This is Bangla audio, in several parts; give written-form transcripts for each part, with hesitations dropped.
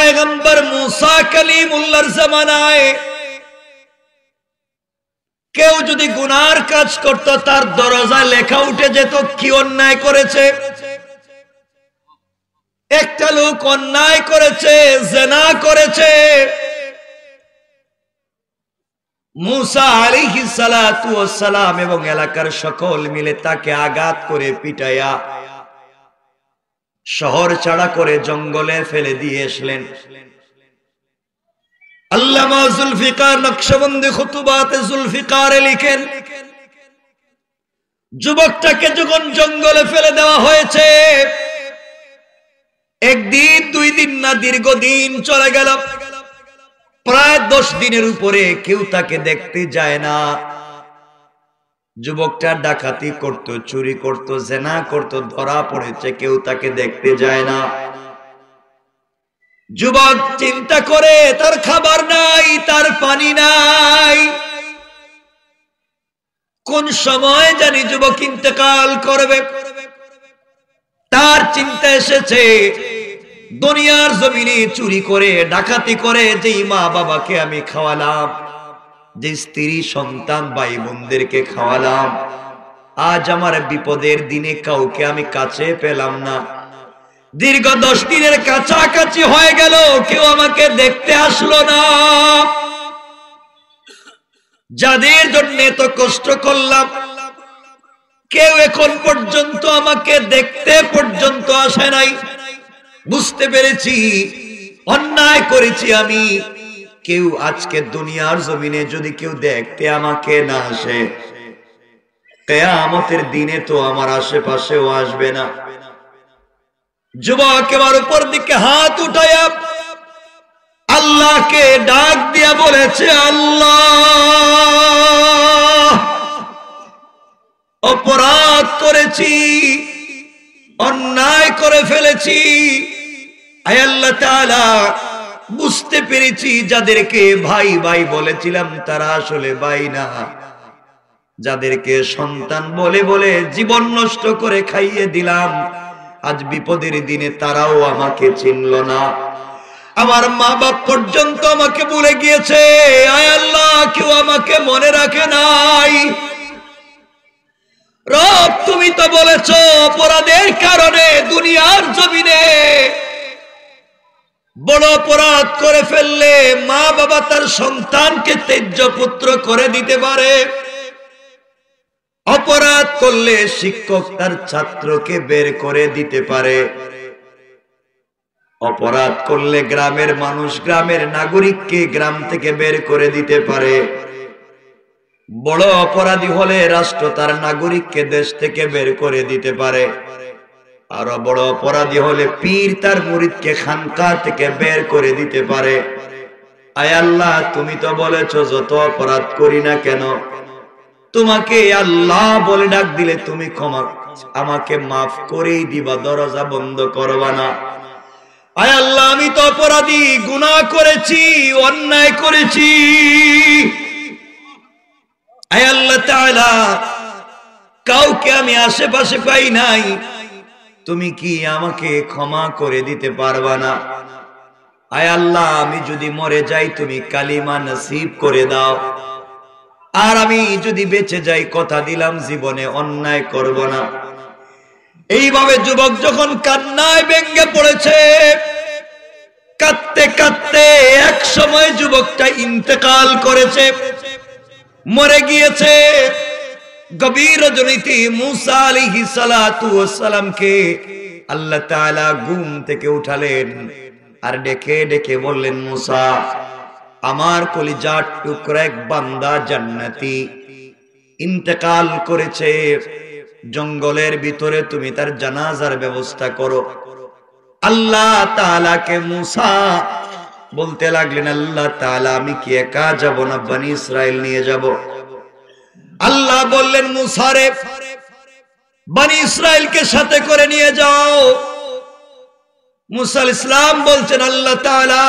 পয়গম্বর মুসা কালিমুল্লাহর জামানায় কেউ যদি গুনার কাজ করত তার দরজায় লেখা উঠে যেত কি অন্যায় করেছে। একটা লোক অন্যায় করেছে, জিনা করেছে, মুসা আলাইহিস সালাতু ওয়াস সালাম এবং এলাকার সকল মিলে তাকে আঘাত করে পিটাইয়া শহর ছাড়া করে জঙ্গলে ফেলে দিয়ে আসলেন। আল্লামা জুলফিকার নকশবন্দি খুতুবাতে জুলফিকারে লিখেন, যুবকটাকে যখন জঙ্গলে ফেলে দেওয়া হয়েছে, একদিন দুই দিন না দীর্ঘদিন চলে গেল, প্রায় 10 দিনের উপরে কেউ তাকে দেখতে যায় না। যুবকটা ডাকাতি করত, চুরি করত, জিনা করত, ধরা পড়েছে, কেউ তাকে দেখতে যায় না। যুবক চিন্তা করে তার খাবার নাই, তার পানি নাই, কোন সময় জানি যুবক ইন্তেকাল করবে। তার চিন্তা এসেছে দুনিয়ার জমিনে চুরি করে ডাকাতি করে যেই মা বাবাকে আমি খাওয়ালাম, যে স্ত্রী সন্তান ভাই বোনদেরকে খাওয়ালাম, আজ আমার বিপদের দিনে কাউকে আমি কাছে পেলাম না। দীর্ঘ 10 দিনের কাছাকাছি হয়ে গেল, কেউ আমাকে দেখতে আসলো না। যাদের জন্য এত কষ্ট করলাম, কেউ এখন পর্যন্ত আমাকে দেখতে পর্যন্ত আসে নাই। বুঝতে পেরেছি অন্যায় করেছি আমি। কেউ আজকে দুনিয়ার জমিনে যদি কেউ দেখতে আমাকে না আসে, কিয়ামতের দিনে তো আমার আশেপাশেও আসবে না। যুবক এবার উপর দিকে হাত উঠায়া আল্লাহকে ডাক দিয়া বলেছে, আল্লাহ, অপরাধ করেছি, অন্যায় করে ফেলেছি। আয় আল্লাহ তাআলা, বুঝতে পেরেছি যাদেরকে ভাই ভাই বলেছিলাম তারা আসলে ভাই না, যাদেরকে সন্তান বলে বলে জীবন নষ্ট করে খাইয়ে দিলাম, আজ বিপদের দিনে তারাও আমাকে চিনল না। আমার মা বাপ পর্যন্ত আমাকে ভুলে গিয়েছে। আয় আল্লাহ, কেউ আমাকে মনে রাখে নাই। রব, তুমি তো বলেছো অপরাধের কারণে দুনিয়ার জমিনে বড় অপরাধ করে ফেললে মা বাবা তার সন্তানকে ত্যায্য পুত্র করে দিতে পারে, অপরাধ করলে শিক্ষক তার ছাত্রকে বের করে দিতে পারে, অপরাধ করলে গ্রামের মানুষ গ্রামের নাগরিককে গ্রাম থেকে বের করে দিতে পারে, বড় অপরাধী হলে রাষ্ট্র তার নাগরিককে দেশ থেকে বের করে দিতে পারে, আরো বড় অপরাধী হলে পীর তার মুরিদকে খানকা থেকে বের করে দিতে পারে। আয় আল্লাহ, তুমি তো বলেছো যত অপরাধ করি না কেন তোমাকে আল্লাহ বলে ডাক দিলে তুমি ক্ষমা আমাকে মাফ করেই দিবা, দরজা বন্ধ করবা না। আয় আল্লাহ, আমি তো অপরাধী, গুনাহ করেছি, অন্যায় করেছি। আয় আল্লাহ তাআলা, কাউকে আমি আশেপাশে পাই নাই, তুমি কি আমাকে ক্ষমা করে দিতে পারবা না? আয় আল্লাহ, আমি যদি মরে যাই তুমি কালিমা নসিব করে দাও, আর আমি যদি বেঁচে যাই কথা দিলাম জীবনে অন্যায় করব না। এইভাবে যুবক যখন কান্নায় ভেঙে পড়েছে, কাঁদতে কাঁদতে এক সময় যুবকটা ইন্তেকাল করেছে, মরে গিয়েছে। গভীর রজনীতে মুসা আলাইহিস সালাতু ওয়াস সালামকে আল্লাহ তাআলা ঘুম থেকে উঠালেন আর ডেকে ডেকে বললেন, মুসা, আমার কলিজার টুকরা এক বান্দা জান্নাতি ইন্তেকাল করেছে, জঙ্গলের ভিতরে তুমি তার জানাজার ব্যবস্থা করো। আল্লাহ তাআলাকে মুসা বলতে লাগলেন, আল্লাহ তাআলা, আমি কি একা যাব না বনি ইসরাইল নিয়ে যাব? আল্লাহ বললেন, মুসা রে, বনি ইসরাইলকে সাথে করে নিয়ে যাও। মুসা আলাইহিস সালাম বলছেন, আল্লাহ তাআলা,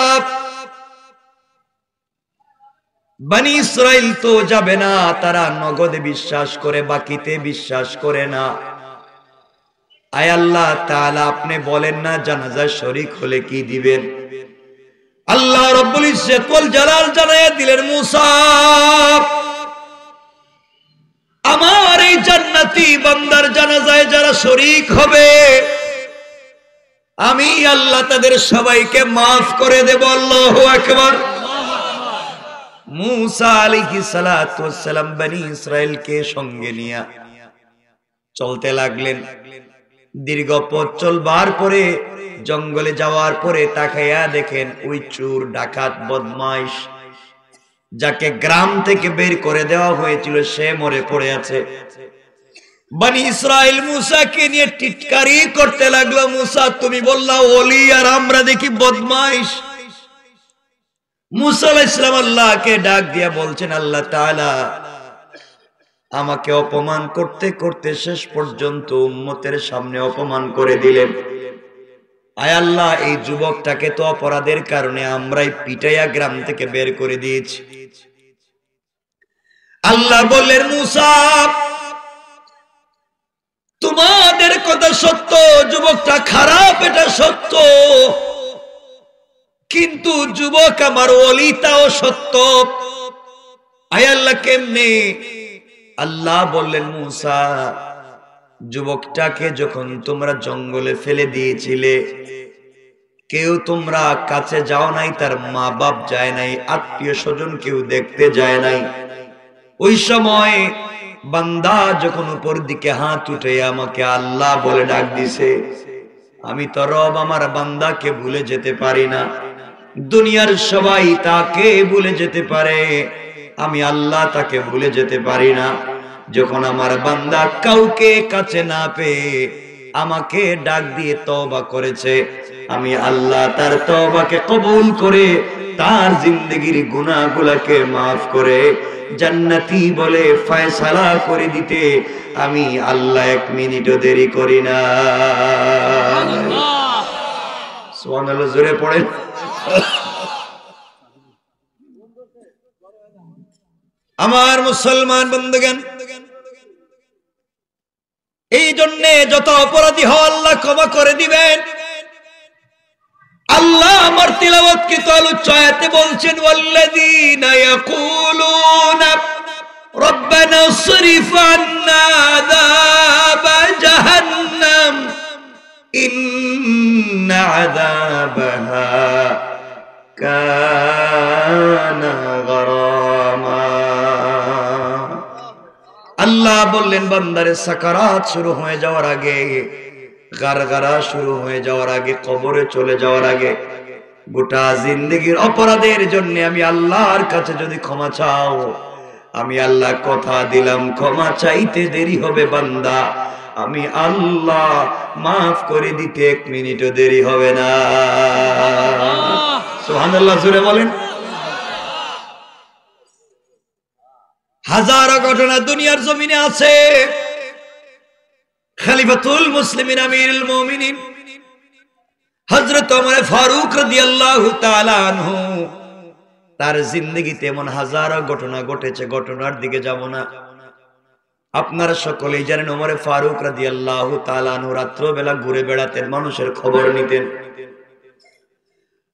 বনি ইসরাইল তো যাবে না, তারা নগদে বিশ্বাস করে, বাকিতে বিশ্বাস করে না। আয় আল্লাহ তাআলা, আপনি বলেন না জানাজা শরীক হলে কি দিবেন? আল্লাহ রাব্বুল ইজ্জত ওয়াল জালাল জানায়া দিলেন, মুসা আমার এই জান্নাতি বান্দার জানাজায় যারা শরীক হবে আমি আল্লাহ তাদের সবাইকে মাফ করে দেব। আল্লাহু আকবার। মুসা আলাইহিস সালাতু ওয়াস সালাম বনি ইসরাইলকে সঙ্গে নিয়ে চলতে লাগলেন। দীর্ঘ পথ চলবার পরে জঙ্গলে যাওয়ার পরে তাকাইয়া দেখেন ওই চোর ডাকাত বদমাইশ যাকে গ্রাম থেকে বের করে দেওয়া হয়েছিল সে মরে পড়ে আছে। বনি ইসরাইল মুসাকে নিয়ে টিটকারি করতে লাগলো, মুসা তুমি বললা ওলি আর আমরা দেখি বদমাইশ। মুসা আলাইহিস সালাম আল্লাহকে ডাক দিয়া বলছেন, আল্লাহ তাআলা আমাকে অপমান করতে করতে শেষ পর্যন্ত উম্মতের সামনে অপমান করে দিলেন। আয় আল্লাহ এই যুবকটাকে তো অপরাধের কারণে আমরাই পিটাইয়া গ্রাম থেকে বের করে দিয়েছি। আল্লাহ বললেন, মুসা তোমাদের কথা সত্য, যুবকটা খারাপ এটা সত্য, কিন্তু যুবক আমার ওলি তাও সত্য। আয় আল্লাহ কেমনে? আল্লাহ বললেন, মুসা যুবকটাকে যখন তোমরা জঙ্গলে ফেলে দিয়েছিলে কেউ তোমরা কাছে যাও নাই, তার মা বাপ যায় নাই, আত্মীয় স্বজন কেউ দেখতে যায় নাই। ওই সময় বান্দা যখন উপর দিকে হাত উঠে আমাকে আল্লাহ বলে ডাক দিছে, আমি তো রব আমার বান্দাকে ভুলে যেতে পারি না। দুনিয়ার সবাই তাকে ভুলে যেতে পারে, আমি আল্লাহ তাকে ভুলে যেতে পারি না। যখন আমার বান্দা কাউকে কাছে না পেয়ে আমাকে ডাক দিয়ে তওবা করেছে, আমি আল্লাহ তার তওবাকে কবুল করে তার জিন্দেগির গুনাহগুলোকে মাফ করে জান্নাতি বলে ফয়সালা করে দিতে আমি আল্লাহ এক মিনিটও দেরি করি না। সুবহানাল্লাহ, জোরে পড়েন। আমার মুসলমান বন্ধুগণ, এই জন্য যত অপরাধী হও আল্লাহ ক্ষমা করে দিবেন। আল্লাহ আমার তিলাওয়াতকৃত আলোচ্য আয়াতে বলছেন, ওয়াল্লাযীনা ইয়াকুলুনা রব্বানা ইসরিফ আন্না আযাবা জাহান্নাম ইন্না আযাবাহা কানা গরামা। আল্লাহ বললেন বান্দারে সাকারাত শুরু হয়ে যাওয়ার আগে, গারগারা শুরু হয়ে যাওয়ার আগে, কবরে চলে যাওয়ার আগে গোটা জিন্দেগির অপরাধের জন্য আমি আল্লাহর কাছে যদি ক্ষমা চাও, আমি আল্লাহ কথা দিলাম ক্ষমা চাইতে দেরি হবে বান্দা, আমি আল্লাহ মাফ করে দিতে এক মিনিটও দেরি হবে না। সুবহানাল্লাহ, জোরে বলেন। হাজারো ঘটনা দুনিয়ার জমিনে আছে। খলিফাতুল মুসলিমিন আমিরুল মুমিনিন হযরত ওমর ফারুক রাদিয়াল্লাহু তাআলা আনহু তার জিন্দেগিতে এমন হাজারো ঘটনা ঘটেছে, ঘটনার দিকে যাব না। আপনারা সকলেই জানেন ওমর ফারুক রাদিয়াল্লাহু তাআলা আনহু রাত্র বেলা ঘুরে বেড়াতেন, মানুষের খবর নিতেন।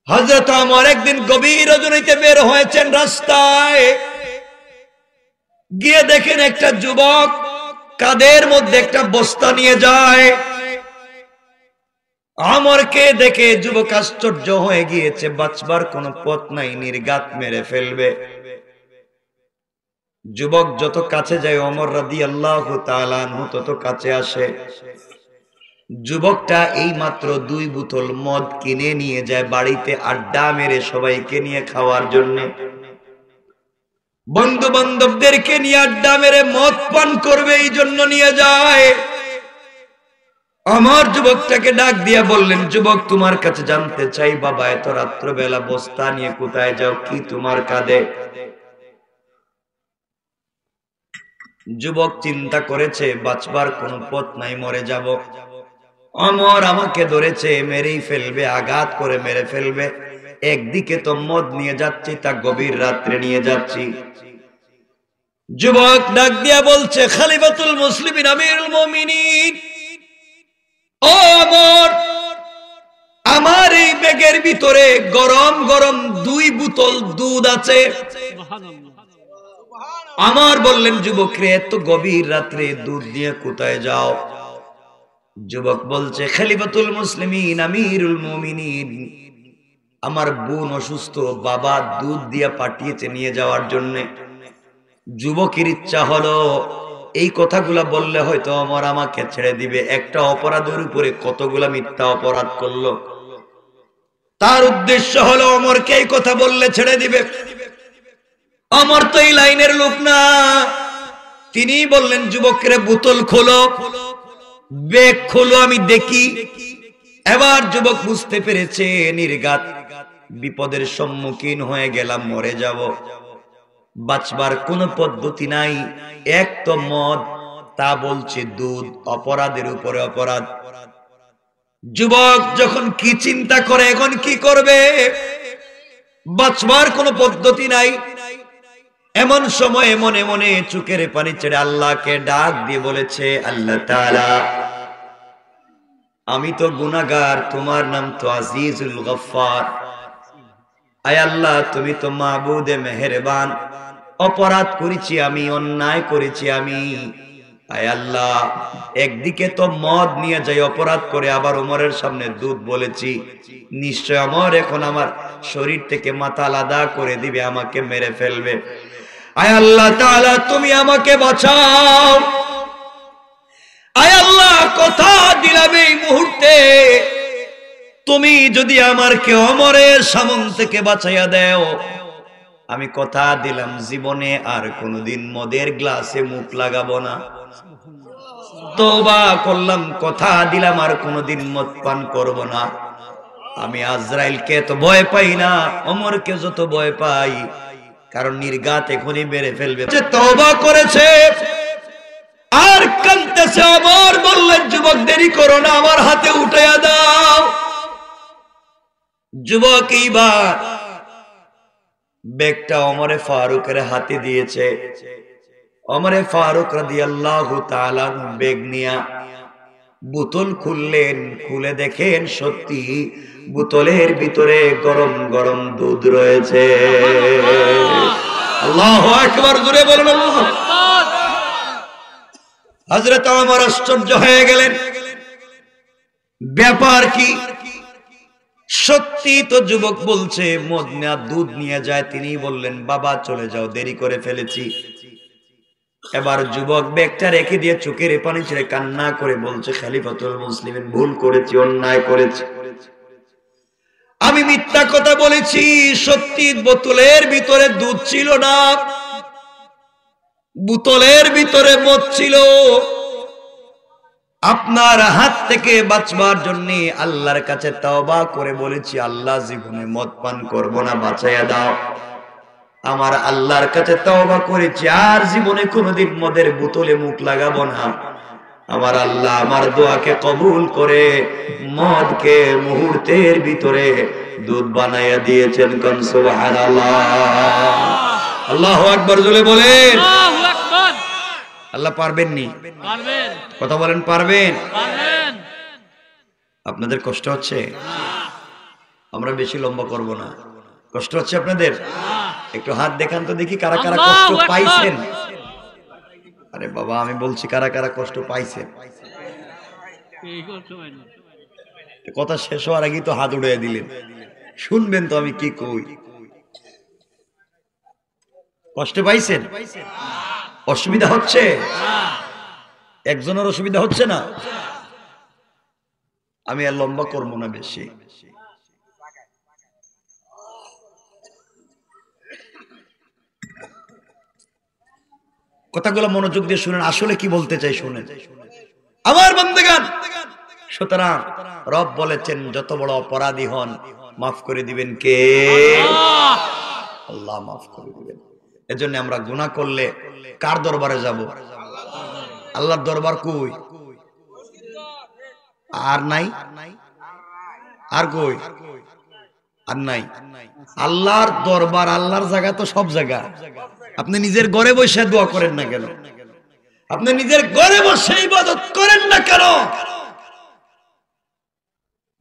হযরত ওমর একদিন গভীর রজনীতে বের হয়েছেন, রাস্তায় গিয়ে দেখেন একটা যুবক কাদের মধ্যে একটা বস্তা নিয়ে যায়। ওমরকে দেখে যুবক আশ্চর্য হয়ে গিয়েছে, বাঁচবার কোনো পথ নাই, নির্ঘাত মেরে ফেলবে। যুবক যত কাছে যায় ওমর রাদিয়াল্লাহু তাআলা আনহু তত কাছে আসে। যুবকটা এই মাত্র 2 বোতল মদ কিনে নিয়ে যায় বাড়িতে আড্ডা মেরে সবাইকে নিয়ে খাওয়ার জন্য। বন্ধু বান্ধবদেরকে নিয়ে আড্ডা মেরে মদ পান করবে এই জন্য নিয়ে যায়। আমার যুবকটাকে ডাক দিয়া বললেন, যুবক তোমার কাছে জানতে চাই বাবা এত রাত্রবেলা বস্তা নিয়ে কোথায় যাও, কি তোমার কাঁধে? যুবক চিন্তা করেছে বাঁচবার কোনো পথ নাই, মরে যাব। ওমর আমাকে ধরেছে, মেরেই ফেলবে, আঘাত করে মেরে ফেলবে। একদিকে তো মদ নিয়ে যাচ্ছি, তা গভীর রাত্রে নিয়ে যাচ্ছি। যুবক ডাক দিয়া বলছে, খলিফাতুল মুসলিমিন আমিরুল মুমিনিন ও ওমর, আমার এই ব্যাগের ভিতরে গরম গরম 2 বোতল দুধ আছে। আমার বললেন, যুবক রে, এত গভীর রাত্রে দুধ নিয়ে কোথায় যাও? যুবক বলছে, খলিফাতুল মুসলিমিন, আমিরুল মুমিনিন, আমার বোন অসুস্থ, বাবা দুধ দিয়ে পাঠিয়েছে নিয়ে যাওয়ার জন্য। যুবকের ইচ্ছা হলো এই কথাগুলা বললে হয়তো আমার আমাকে ছেড়ে দিবে। একটা অপরাধের উপরে কতগুলা মিথ্যা অপরাধ করলো, তার উদ্দেশ্য হলো অমরকে এই কথা বললে ছেড়ে দিবে। অমর তো এই লাইনের লোক না। তিনি বললেন, যুবকের বোতল খোলো, ব্যাগ খোলো, আমি দেখি। এবার যুবক বুঝতে পেরেছে নির্ঘাত বিপদের সম্মুখীন হয়ে গেলাম, মরে যাব, বাঁচবার কোনো পদ্ধতি নাই। এক তো মদ, তা বলছে দুধ, অপরাধের উপরে অপরাধ। যুবক যখন কি চিন্তা করে, এখন কি করবে, বাঁচবার কোনো পদ্ধতি নাই। এমন সময় মনে মনে চোখের পানি ছেড়ে আল্লাহকে ডাক দিয়ে বলেছে, আল্লাহ তাআলা, আমি তো গুনাহগার, তোমার নাম তো আজিজুল গফফার। আয় আল্লাহ, তুমি তো মাবুদে মেহেরবান। অপরাধ করেছি আমি, অন্যায় করেছি আমি। আয় আল্লাহ, একদিকে তো মদ নিয়ে যাই অপরাধ করে, আবার ওমরের সামনে দুধ বলেছি। নিশ্চয় ওমর এখন আমার শরীর থেকে মাথা আলাদা করে দিবে, আমাকে মেরে ফেলবে। আয় আল্লাহ তাআলা, তুমি আমাকে বাঁচাও। আয় আল্লাহ, কথা দিলাম এই মুহূর্তে তুমি যদি আমারকে ওমরের সামন থেকে বাঁচাইয়া দাও, আমি কথা দিলাম জীবনে আর কোনোদিন মদের গ্লাসে মুখ লাগাবো না। তওবা করলাম, কথা দিলাম আর কোনোদিন মদ পান করব না। আমি আজরাইলকে তো ভয় পাই না, ওমরকে যত ভয় পাই, কারণ নির্ঘাত এখনই মেরে ফেলবে। তওবা করেছে আর কাঁদতেছে। ওমর বললেন, যুবক দেরি করো না, আমার হাতে উঠাইয়া দাও। যুবক এইবার ব্যাগটা ওমরে ফারুকের হাতে দিয়েছে। ওমরে ফারুক রাদিয়াল্লাহু তাআলা ব্যাগ নিয়া বোতল খুললেন, খুলে দেখেন সত্যি বোতলের ভিতরে গরম গরম দুধ রয়েছে। আল্লাহু আকবার, জোরে বলুন আল্লাহু আকবার। হযরত ওমর আশ্চর্য হয়ে গেলেন, ব্যাপার কি? সত্যি তো যুবক বলছে মদ না দুধ নিয়ে যায়। তিনি বললেন, বাবা চলে যাও, দেরি করে ফেলেছি। এবার যুবক ব্যাগটা রেখে দিয়ে চোখের পানি ছেড়ে কান্না করে বলছে, খলিফাতুল মুসলিমিন, ভুল করেছি, অন্যায় করেছি, আমি মিথ্যা কথা বলেছি। সত্যি বোতলের ভিতরে দুধ ছিল না, বোতলের ভিতরে মদ ছিল। আপনার হাত থেকে বাঁচবার জন্য আল্লাহর কাছে তওবা করে বলেছি, আল্লাহ জীবনে মদ পান করব না, বাঁচাইয়া দাও। আমার আল্লাহর কাছে তওবা করেছি, আর জীবনে কোনোদিন মদের বোতলে মুখ লাগাবো না। আমার আল্লাহ আমার দোয়াকে কবুল করে মদকে মুহূর্তের ভিতরে দুধ বানাইয়া দিয়েছেন। কোন সুবহানাল্লাহ, আল্লাহু আকবার, জোরে বলেন আল্লাহু আকবার। আল্লাহ পারবেন নি? পারবেন। কথা বলেন, পারবেন? পারবেন। আপনাদের কষ্ট হচ্ছে? আমরা বেশি লম্বা করব না। কষ্ট হচ্ছে আপনাদের? একটু হাত দেখান তো দেখি, কারা কারা কষ্ট পাইছেন। আরে বাবা, আমি বলছি কারা কারা কষ্ট পাইছেন। কথা শেষ হওয়ার আগেই তো হাত উড়িয়ে দিলেন। শুনবেন তো আমি কি কই। কষ্ট পাইছেন? অসুবিধা হচ্ছে? একজনের অসুবিধা হচ্ছে না? আমি আর লম্বা করবো না বেশি। কথাগুলো মনোযোগ দিয়ে শুনেন, আসলে কি বলতে চাই শুনেন আমার বান্দাগান। সুতরাং রব বলেছেন, যত বড় অপরাধী হন মাফ করে দিবেন কে? আল্লাহ মাফ করে দিবেন। এজন্য আমরা গুনাহ করলে কার দরবারে যাব? আল্লাহর দরবার কই? আর নাই? আর কই? আর নাই। আল্লাহর দরবার, আল্লাহর জায়গা তো সব জায়গা। আপনি নিজের ঘরে বসে দোয়া করেন না কেন? আপনি নিজের ঘরে বসে ইবাদত করেন না কেন?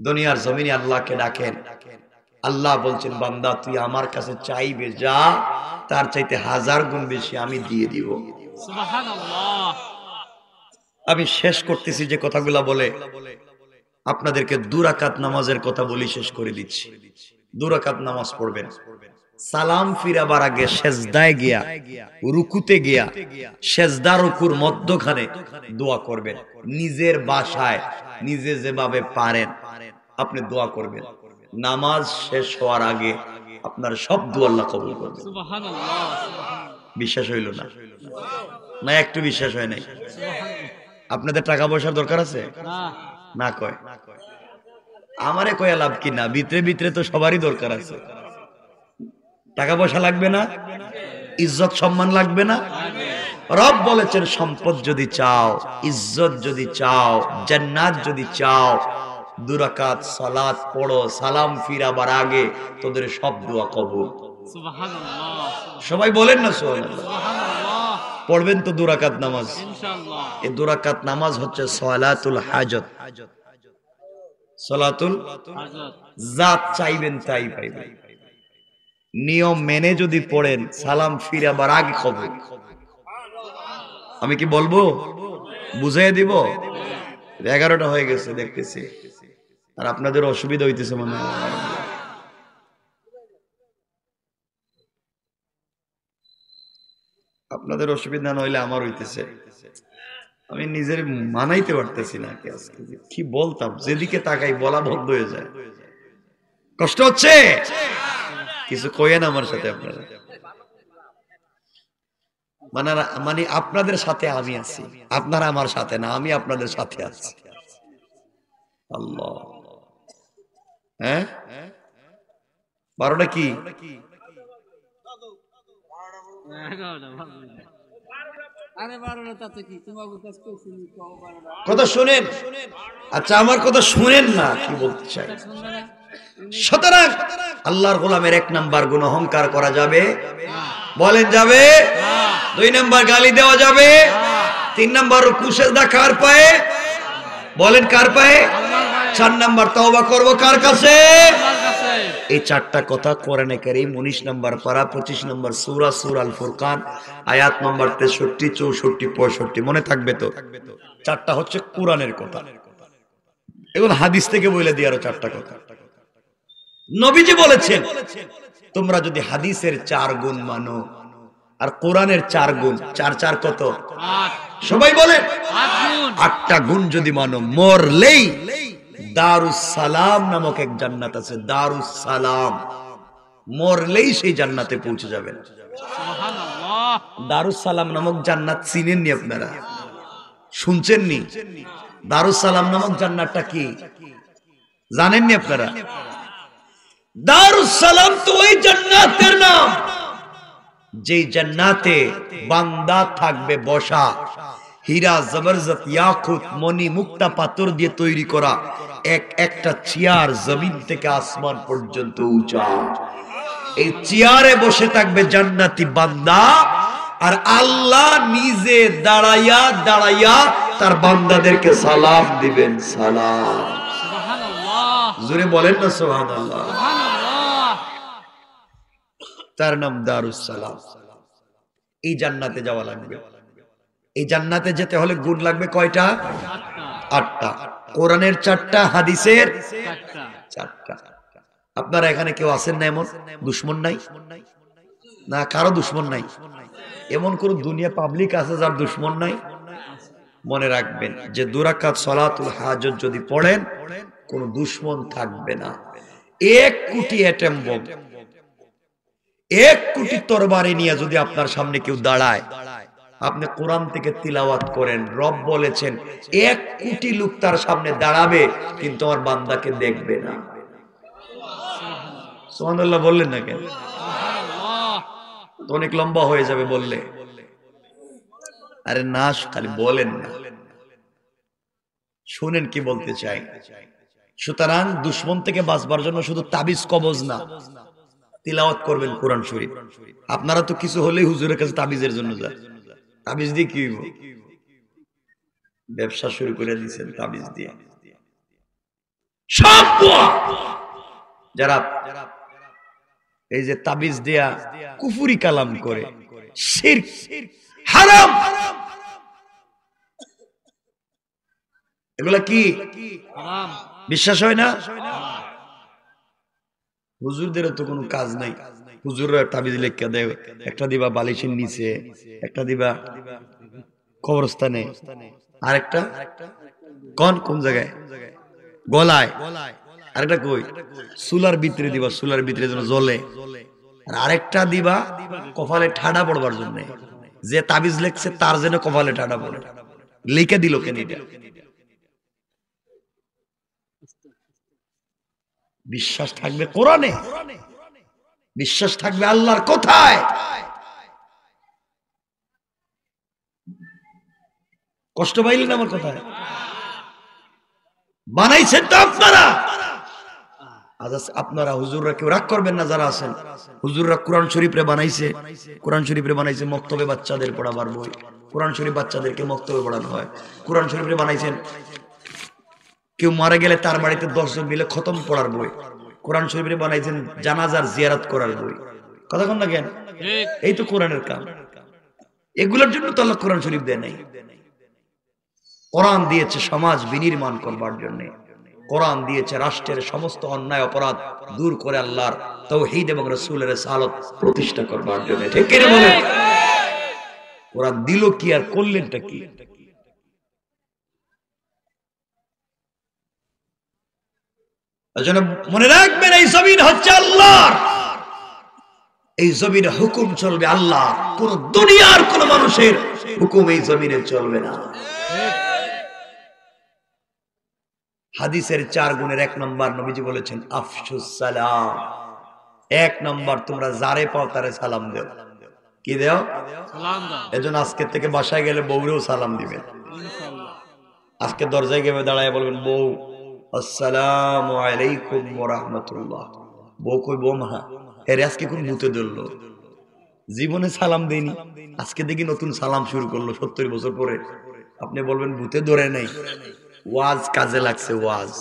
দুনিয়ার জমিনে আল্লাহকে ডাকেন, আল্লাহ বলছেন বান্দা তুই আমার কাছে চাইবে যা, তার চাইতে 1000 গুণ বেশি আমি দিয়ে দিব। সুবহানাল্লাহ। আমি শেষ করতেছি যে কথাগুলা বলে আপনাদেরকে 2 রাকাত নামাজের কথা বলি, শেষ করে দিচ্ছি। 2 রাকাত নামাজ পড়বেন, সালাম ফিরাবার আগে সেজদায় গিয়া, রুকুতে গিয়া, সেজদা রুকুর মধ্যখানে দোয়া করবেন। নিজের বাসায় নিজে যেভাবে পারেন আপনি দোয়া করবেন। নামাজ শেষ হওয়ার আগে আপনার সব দোয়া আল্লাহ কবুল করবেন। সুবহানাল্লাহ। বিশ্বাস হইল না? না একটু বিশ্বাস হয় নাই? আপনাদের টাকা পয়সার দরকার আছে না? কয় আমারে কয়া লাভ কি না, ভিতরে ভিতরে তো সবারই দরকার আছে। টাকা পয়সা লাগবে না, ইজ্জত সম্মান লাগবে না? রব বলেছেন সম্পদ যদি চাও, ইজ্জত যদি চাও, জান্নাত যদি চাও, 2 রাকাত সালাত পড়ো, সালাম ফিরাবার আগে তোদের সব দোয়া কবুল। সুবহানাল্লাহ। সবাই বলেন না সুবহানাল্লাহ? সুবহানাল্লাহ। পড়বেন তো 2 রাকাত নামাজ। ইনশাআল্লাহ। এই 2 রাকাত নামাজ হচ্ছে সালাতুল হাজত। সালাতুল হযরত যা চাইবেন তাই পাইবেন। নিয়ম মেনে যদি পড়েন সালাম ফিরাবার আগে কবুল। আমি কি বলবো? বুঝাইয়া দিব? 11টা হয়ে গেছে দেখতেছি, আর আপনাদের অসুবিধা হইতেছে মনে হয়। আপনাদের অসুবিধা না হইলে আমার হইতেছে। আমি নিজের মানাইতে পারতেছি না কি বলতাম, যেদিকে তাকাই বলা বন্ধ হয়ে যায়। কষ্ট হচ্ছে? কিছু কইেন আমার সাথে আপনারা। মানে আপনাদের সাথে আমি আছি, আপনারা আমার সাথে না, আমি আপনাদের সাথে আছি। আল্লাহ, হ্যাঁ 12টা কি? কথা শুনেন। আচ্ছা আমার কথা শুনেন না, কি বলতে চাই? সুতরাং আল্লাহর গোলামের 1 নাম্বার গুণ অহংকার করা যাবে? বলেন যাবে? 2 নাম্বার গালি দেওয়া যাবে? 3 নাম্বার রুকু সিজদা কার পায়ে? বলেন কার পায়ে? 4 নাম্বার তওবা করব কার কাছে? এই 4টা কথা কোরআনে কারীম 19 নাম্বার পারা 25 নাম্বার সূরা সূরা আল ফুরকান আয়াত নম্বর 63, 64, 65 মনে থাকবে তো? 4টা হচ্ছে কোরআনের কথা। এখন হাদিস থেকে বলে দিই আরো 4টা কথা। নবীজি বলেছেন তোমরা যদি হাদিসের 4 গুণ মানো আর কোরআনের 4 গুণ, 4 4 কত? 8। সবাই বলেন 8 গুণ। 8টা গুণ যদি মানো, মরলেই দারুস সালাম নামক এক জান্নাত আছে, দারুস সালাম, মরলেই সেই জান্নাতে পৌঁছে যাবেন। সুবহানাল্লাহ। দারুস সালাম নামক জান্নাত চিনেননি আপনারা? শুনছেননি? দারুস সালাম নামক জান্নাতটা কি জানেননি আপনারা? দারুস সালাম তো ওই জান্নাতের নাম যেই জান্নাতে বান্দা থাকবে বসা, হীরা জবরজত ইয়াকুত মণি মুক্তা পাথর দিয়ে তৈরি করা একটা চেয়ার জমিন থেকে আসমান পর্যন্ত উঁচা। এই চেয়ারে বসে থাকবে জান্নাতি বান্দা, আর আল্লাহ নিজে দাঁড়াইয়া দাঁড়াইয়া তার বান্দাদেরকে সালাম দিবেন। সালাম। সুবহানাল্লাহ। জোরে বলেন না সুবহানাল্লাহ। সুবহানাল্লাহ। তার নাম দারুস সালাম। এই জান্নাতে যাওয়া লাগবে। এই জান্নাতে যেতে হলে গুণ লাগবে কয়টা? 8টা। কোরআনের 4টা, হাদিসের 4টা। আপনারা এখানে কেউ আছেন না এমন দুশমন নাই? না কারো দুশমন নাই? এমন কোন দুনিয়া পাবলিক আছে যার দুশমন নাই? মনে রাখবেন যে 2 রাকাত সালাতুল হাজত যদি পড়েন কোন দুশমন থাকবে না। 1 কোটি অ্যাটম বোম, 1 কোটি তরবারি নিয়ে যদি আপনার সামনে কেউ দাঁড়ায়, আপনি কোরআন থেকে তিলাওয়াত করেন, রব বলেছেন 1 কোটি লোক তার সামনে দাঁড়াবে কিন্তু আমার বান্দাকে দেখবে না। সুবহানাল্লাহ বললেন না কেন? অনেক লম্বা হয়ে যাবে বললে। আরে না, খালি বলেন না, শুনেন কি বলতে চাই। সুতরাং দুশমন থেকে বাঁচবার জন্য শুধু তাবিজ কবজ না, তিলাওয়াত করবেন কোরআন শরীফ। আপনারা তো কিছু হলেই হুজুরের কাছে তাবিজের জন্য যান। তাবিজ দিয়ে কি হইব? ব্যবসা শুরু করে দিয়েছেন তাবিজ দিয়ে। সব ভুয়া। যারা এই যে তাবিজ দেয়া কুফরি কালাম করে, শিরক হারাম, এগুলা কি হারাম। বিশ্বাস হয় না? হুজুরদের তো কোনো কাজ নাই, হুজুররা তাবিজ লেখা দেয়, একটা দিবা বালিশের নিচে, একটা দিবা কবরস্থানে, আরেকটা কোন জায়গায় গলায়, আরেকটা কই চুলার ভিতরে দিবা, চুলার ভিতরে যেন জ্বলে, আর আরেকটা দিবা কপালে ঠাডা পড়বার জন্য, যে তাবিজ লেখছে তার যেন কপালে ঠাডা পড়ে। লিখে দিল কেন এটা? বিশ্বাস থাকবে কোরআনে, বিশ্বাস থাকবে আল্লাহর কথায়। কষ্ট পাইলেন আমার কথায়? বানাইছেন তো আপনারা। আজ আপনারা হুজুররা কেউ রাগ করবেন না যারা আছেন, হুজুররা কোরআন শরীফে বানাইছে, কোরআন শরীফে বানাইছে মক্তবে বাচ্চাদের পড়াবার বই, কোরআন শরীফ বাচ্চাদেরকে মক্তবে পড়ানো হয়, কোরআন শরীফে বানাইছেন কেউ মারা গেলে তার বাড়িতে 10 জন মিলে খতম পড়ার বই, কোরআন শরীফে বানাইছেন জানাজার জিয়ারত করার বই। কথা কোন না কেন? এই তো কোরআনের কাম। এগুলোর জন্য তো আল্লাহ কোরআন শরীফ দেয় নাই। কোরআন দিয়েছে সমাজ বিনির্মাণ করবার জন্য, কোরআন দিয়েছে রাষ্ট্রের সমস্ত অন্যায় অপরাধ দূর করে আল্লাহর তাওহীদ এবং রাসূলের রিসালাত প্রতিষ্ঠা করবার জন্য। ঠিক কি না বলেন? কোরআন দিল কি আর করলেনটা কি? এজন্য মনে রাখবেন এই জমিন হচ্ছে আল্লাহর, এই জমিনে হুকুম চলবে আল্লাহ, কোন দুনিয়ার কোন মানুষের হুকুম এই জমিনে চলবে না। হাদিসের 4 গুণের 1 নম্বর নবীজি বলেছেন আফশুস সালাম। 1 নম্বর তোমরা যারে পাও তারে সালাম দাও। কি দাও? সালাম দাও। এজন্য আজকে থেকে বাসায় গেলে বউরেও সালাম দিবেন। ইনশাআল্লাহ। আজকে দরজায় গিয়ে দাঁড়ায় বলবেন বউ আসসালামু আলাইকুম ওয়া রাহমাতুল্লাহ। বউ কই বউ মা এর আজকে কোন মুতে ধরলো, জীবনে সালাম দেয়নি, আজকে দেখি নতুন সালাম শুরু করলো 70 বছর পরে। আপনি বলবেন ভূতে ধরে নাই, ওয়াজ কাজে লাগছে, ওয়াজ।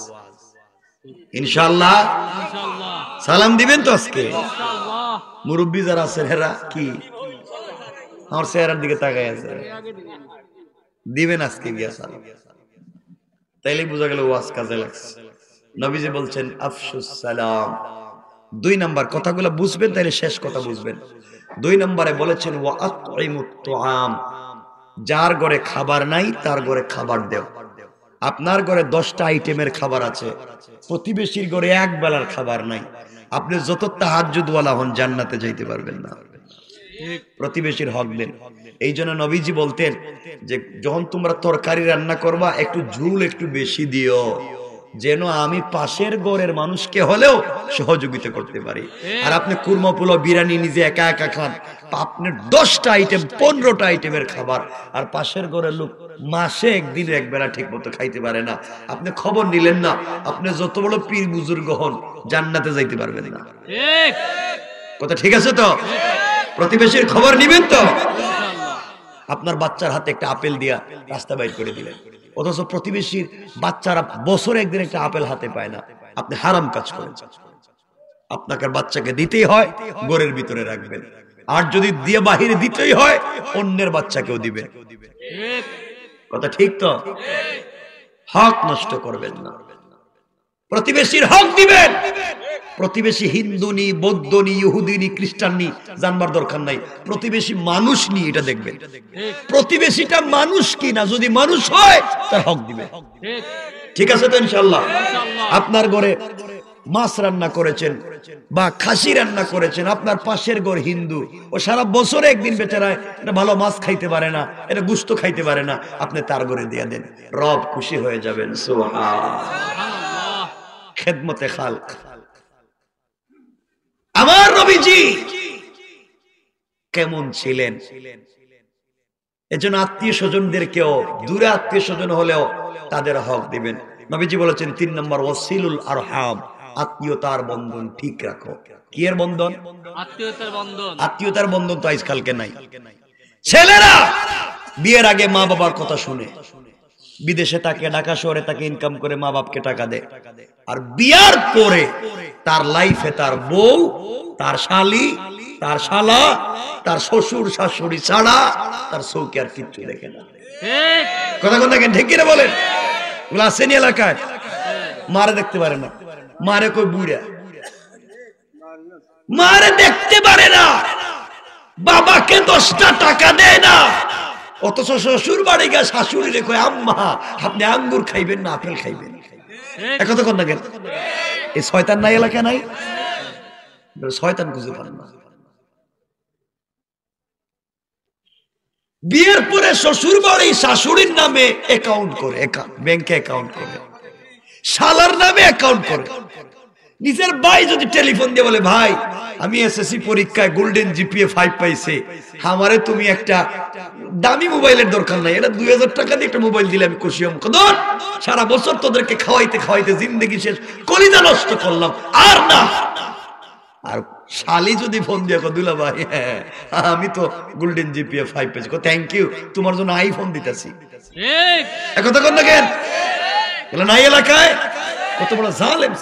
ইনশাআল্লাহ ইনশাআল্লাহ সালাম দিবেন তো আজকে? ইনশাআল্লাহ। মুরব্বী যারা আছেন হেরা কি আমার চেহারার দিকে তাকায় আছে, দিবেন আজকে গিয়া সালাম, তাইলে বোঝা গেল ওয়াজ কাজে লাগছে। নবীজি বলছেন আফশুস সালাম। 2 নাম্বার কথাগুলো বুঝবেন, তাইলে শেষ কথা বুঝবেন। 2 নম্বরে বলেছেন ওয়া আতইমুত তুআম। যার ঘরে খাবার নাই তার ঘরে খাবার দাও। আপনার ঘরে 10টা আইটেমের খাবার আছে, প্রতিবেশীর ঘরে এক বেলার খাবার নাই, আপনি যত তাহাজ্জুদওয়ালা হন জান্নাতে যাইতে পারবেন না। প্রতিবেশীর হক দেন। এই জন্য নবীজি বলতেন যে যখন তোমরা তরকারি রান্না করবা একটু ঝুল একটু বেশি দিও, যেন আমি পাশের ঘরের মানুষকে হলেও সহযোগিতা করতে পারি। আর আপনি কুরমা পোলাও বিরিয়ানি নিজে একা একা খান, আপনার 10টা আইটেম 15টা আইটেমের খাবার, আর পাশের ঘরের লোক মাসে একদিন এক বেলা ঠিক মতো খাইতে পারে না, আপনি খবর নিলেন না, আপনি যত বড় পীর বুজুর্গ হন জান্নাতে যাইতে পারবেন না। ঠিক কথা ঠিক আছে তো? প্রতিবেশীর খবর নিবেন তো? ইনশাআল্লাহ। আপনার বাচ্চার হাতে একটা আপেল দিয়া রাস্তা বাইর করে দিলেন, অথচ প্রতিবেশীর বাচ্চারা বছরে একদিন একটা আপেল হাতে পায় না, আপনি হারাম কাজ করেন। আপনাকে বাচ্চাকে দিতেই হয়, ঘরের ভিতরে রাখবেন, আর যদি দিয়ে বাহিরে দিতেই হয় অন্যের বাচ্চাকেও দিবেন। ঠিক কথা ঠিক তো? হক নষ্ট করবেন না, প্রতিবেশীর হক দিবেন। প্রতিবেশী হিন্দু নি, বৌদ্ধ নি, ইহুদি নি, খ্রিস্টান নি, জানবার দরকার নাই, প্রতিবেশী মানুষ নি, এটা দেখবেন প্রতিবেশীটা মানুষ কি না। যদি মানুষ হয় তার হক দিবেন। ঠিক ঠিক আছে তো? ইনশাআল্লাহ। ইনশাআল্লাহ। আপনার ঘরে মাছ রান্না করেছেন বা খাসি রান্না করেছেন, আপনার পাশের ঘর হিন্দু, ও সারা বছরে একদিন বেচারা এটা ভালো মাছ খাইতে পারে না, এটা গোশত খাইতে পারে না, আপনি তার ঘরে দিয়ে দেন, রব খুশি হয়ে যাবেন। সুবহানাল্লাহ। সুবহানাল্লাহ। খেদমতে খালক। আমার নবীজি কেমন ছিলেন? এজন্য আত্মীয় স্বজনদেরকেও, দূরে আত্মীয় স্বজন হলেও তাদের হক দিবেন। নবীজি বলেছেন 3 নম্বর ওয়াসিলুল আরহাম, আত্মীয়তার বন্ধন ঠিক রাখো। কি এর বন্ধন? আত্মীয়তার বন্ধন। আত্মীয়তার বন্ধন তো আজকালকে নাই। ছেলেরা বিয়ের আগে মা বাবার কথা শুনে, বিদেশে তাকে, ঢাকা শহরে তাকে ইনকাম করে মা বাপকে টাকা দেয়, আর বিয়ার পরে তার লাইফে তার বউ, তার শালি, তার শালা, তার শ্বশুর শাশুড়ি ছাড়া তার চৌকি আর কিচ্ছু দেখে না। কথা কথা ঠিক কিনা বলেন? ওগুলো আসেনি এলাকায়। মারে দেখতে পারে না, মারে কই বুড়া, মারে দেখতে পারে না, বাবাকে 10টা টাকা দেয় না, অথচ শ্বশুর বাড়ি গিয়ে শাশুড়ি রে কয় আম্মা আপনি আঙ্গুর খাইবেন না আপেল খাইবেন। একথা কোন না কেন? এই শয়তান নাই এলাকা নাই? শয়তান খুঁজে পান না। বিয়ের পরে শ্বশুর বাড়ি শাশুড়ির নামে অ্যাকাউন্ট করে, ব্যাংকে অ্যাকাউন্ট করে, শালার নামে অ্যাকাউন্ট করে। নিজের ভাই যদি টেলিফোন দিয়ে বলে ভাই আমি এসএসসি পরীক্ষায় গোল্ডেন জিপিএ 5 পাইছে, আমারে তুমি একটা দামি মোবাইলের দরকার নাই, এটা 2000 টাকা দিয়ে একটা মোবাইল দিলে আমি খুশি হব। কদর সারা বছর তোদেরকে খাওয়াইতে খাওয়াইতে জিন্দেগি শেষ, কলিজা নষ্ট করলাম আর না। আর শালি যদি ফোন দিয়ে দুলা ভাই আমি তো গোল্ডেন জিপিএ 5 পেয়েছি, থ্যাংক ইউ, তোমার জন্য আইফোন দিতেছি। একথা কোন না কেন? বলে নাই এলাকায় কত বড় জালেম।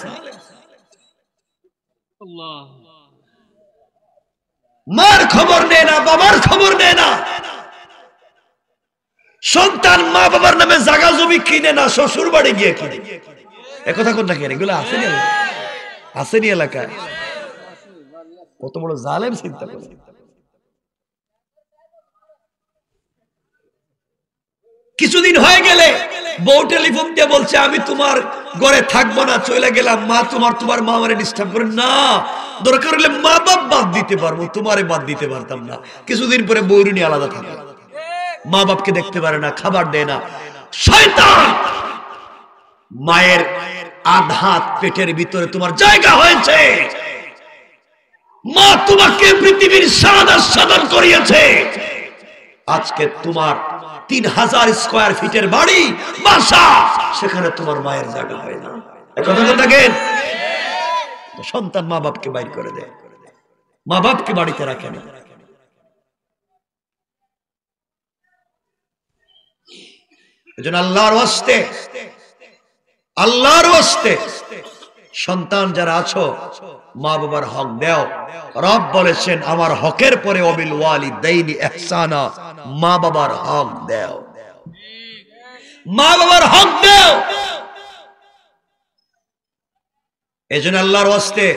মার খবর নেয় না, বাবার খবর নেয় না, সন্তান মা বাবার নামে জায়গা জমি কিনে না, শ্বশুর বাড়ি গিয়ে কিনে। একথা কোন না কেন? এগুলো আসেনি, আসেনি এলাকায়। কত বড় জালেম চিন্তা করে। কিছুদিন হয়ে গেলে বউ টেলিফোন দিয়ে বলছে আমি তোমার ঘরে থাকবো না, চলে গেলাম, মা তোমার মা আমারে ডিস্টার্ব করে না, দরকার হলে মা বাপ বাদ দিতে পারবো, তোমারে বাদ দিতে পারতাম না। কিছুদিন পরে বউরি নিয়ে আলাদা থাকে, মা বাপকে দেখতে পারে না, খাবার দেয় না। শয়তান! মায়ের আধাত পেটের ভিতরে তোমার জায়গা হয়েছে, মা তোমাকে পৃথিবীর সাদর করিয়েছে। আজকে তোমার 3000 স্কয়ার ফিটের বাড়ি বাসা, সেখানে তোমার মায়ের জায়গা হয় না। কথা বলতেন? সন্তান মা বাপকে বাইর করে দেয়, মা বাপকে বাড়িতে রাখে না। এজন্য আল্লাহর ওয়াস্তে, আল্লাহর ওয়াস্তে সন্তান যারা আছো মা বাবার হক দাও। রব বলেছেন আমার হকের পরে ওয়াবিল ওয়ালিদাইনি ইহসানা, মা বাবার হক দাও, মা বাবার হক দাও। এজন্য আল্লাহর ওয়াস্তে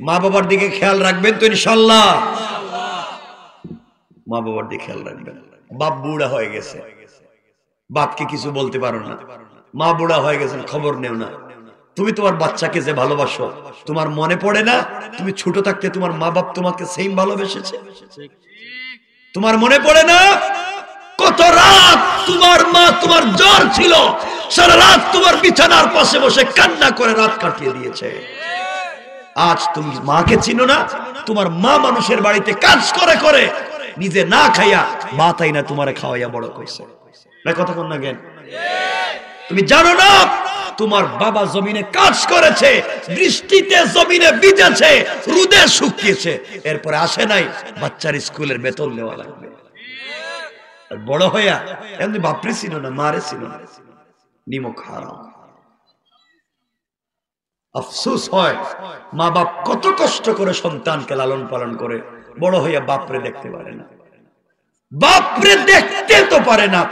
মা বাবার দিকে খেয়াল রাখবেন তো ইনশাআল্লাহ। মা বাবার দিকে খেয়াল রাখবেন। বাপ বুড়া হয়ে গেছে, বাপকে কিছু বলতে পারো না, মা বুড়া হয়ে গেছেন, খবর নেও না। তুমি তোমার বাচ্চাকে যে ভালোবাসো, তোমার মনে পড়ে না তুমি ছোট থাকতে তোমার মা বাপ তোমাকে সেম ভালোবেসেছে? তোমার মনে পড়ে না কত রাত তোমার মা তোমার জ্বর ছিল, সারা রাত তোমার বিছানার পাশে বসে কান্না করে রাত কাটিয়ে দিয়েছে? আজ তুমি মাকে চিনো না, তোমার মা মানুষের বাড়িতে কাজ করে করে নিজে না খাইয়া মা তাই না তোমারে খাওয়াইয়া বড় কইছে। না কথা কোন না জ্ঞান? তুমি জানো না তোমার বাবা জমিনে কাজ করেছে, বৃষ্টিতে জমিনে ভিজেছে, রোদে শুকিয়েছে, এরপরে আসে নাই বাচ্চার স্কুলের বেতন দেওয়া লাগবে। বড় হইয়া এমনি বাপরে ছিল না, মারে ছিল না, নিমক হারাম। আফসোস হয় মা বাপ কত কষ্ট করে সন্তানকে লালন পালন করে, বড় হইয়া বাপরে দেখতে পারে না, বাপরে দেখতে তো পারে না।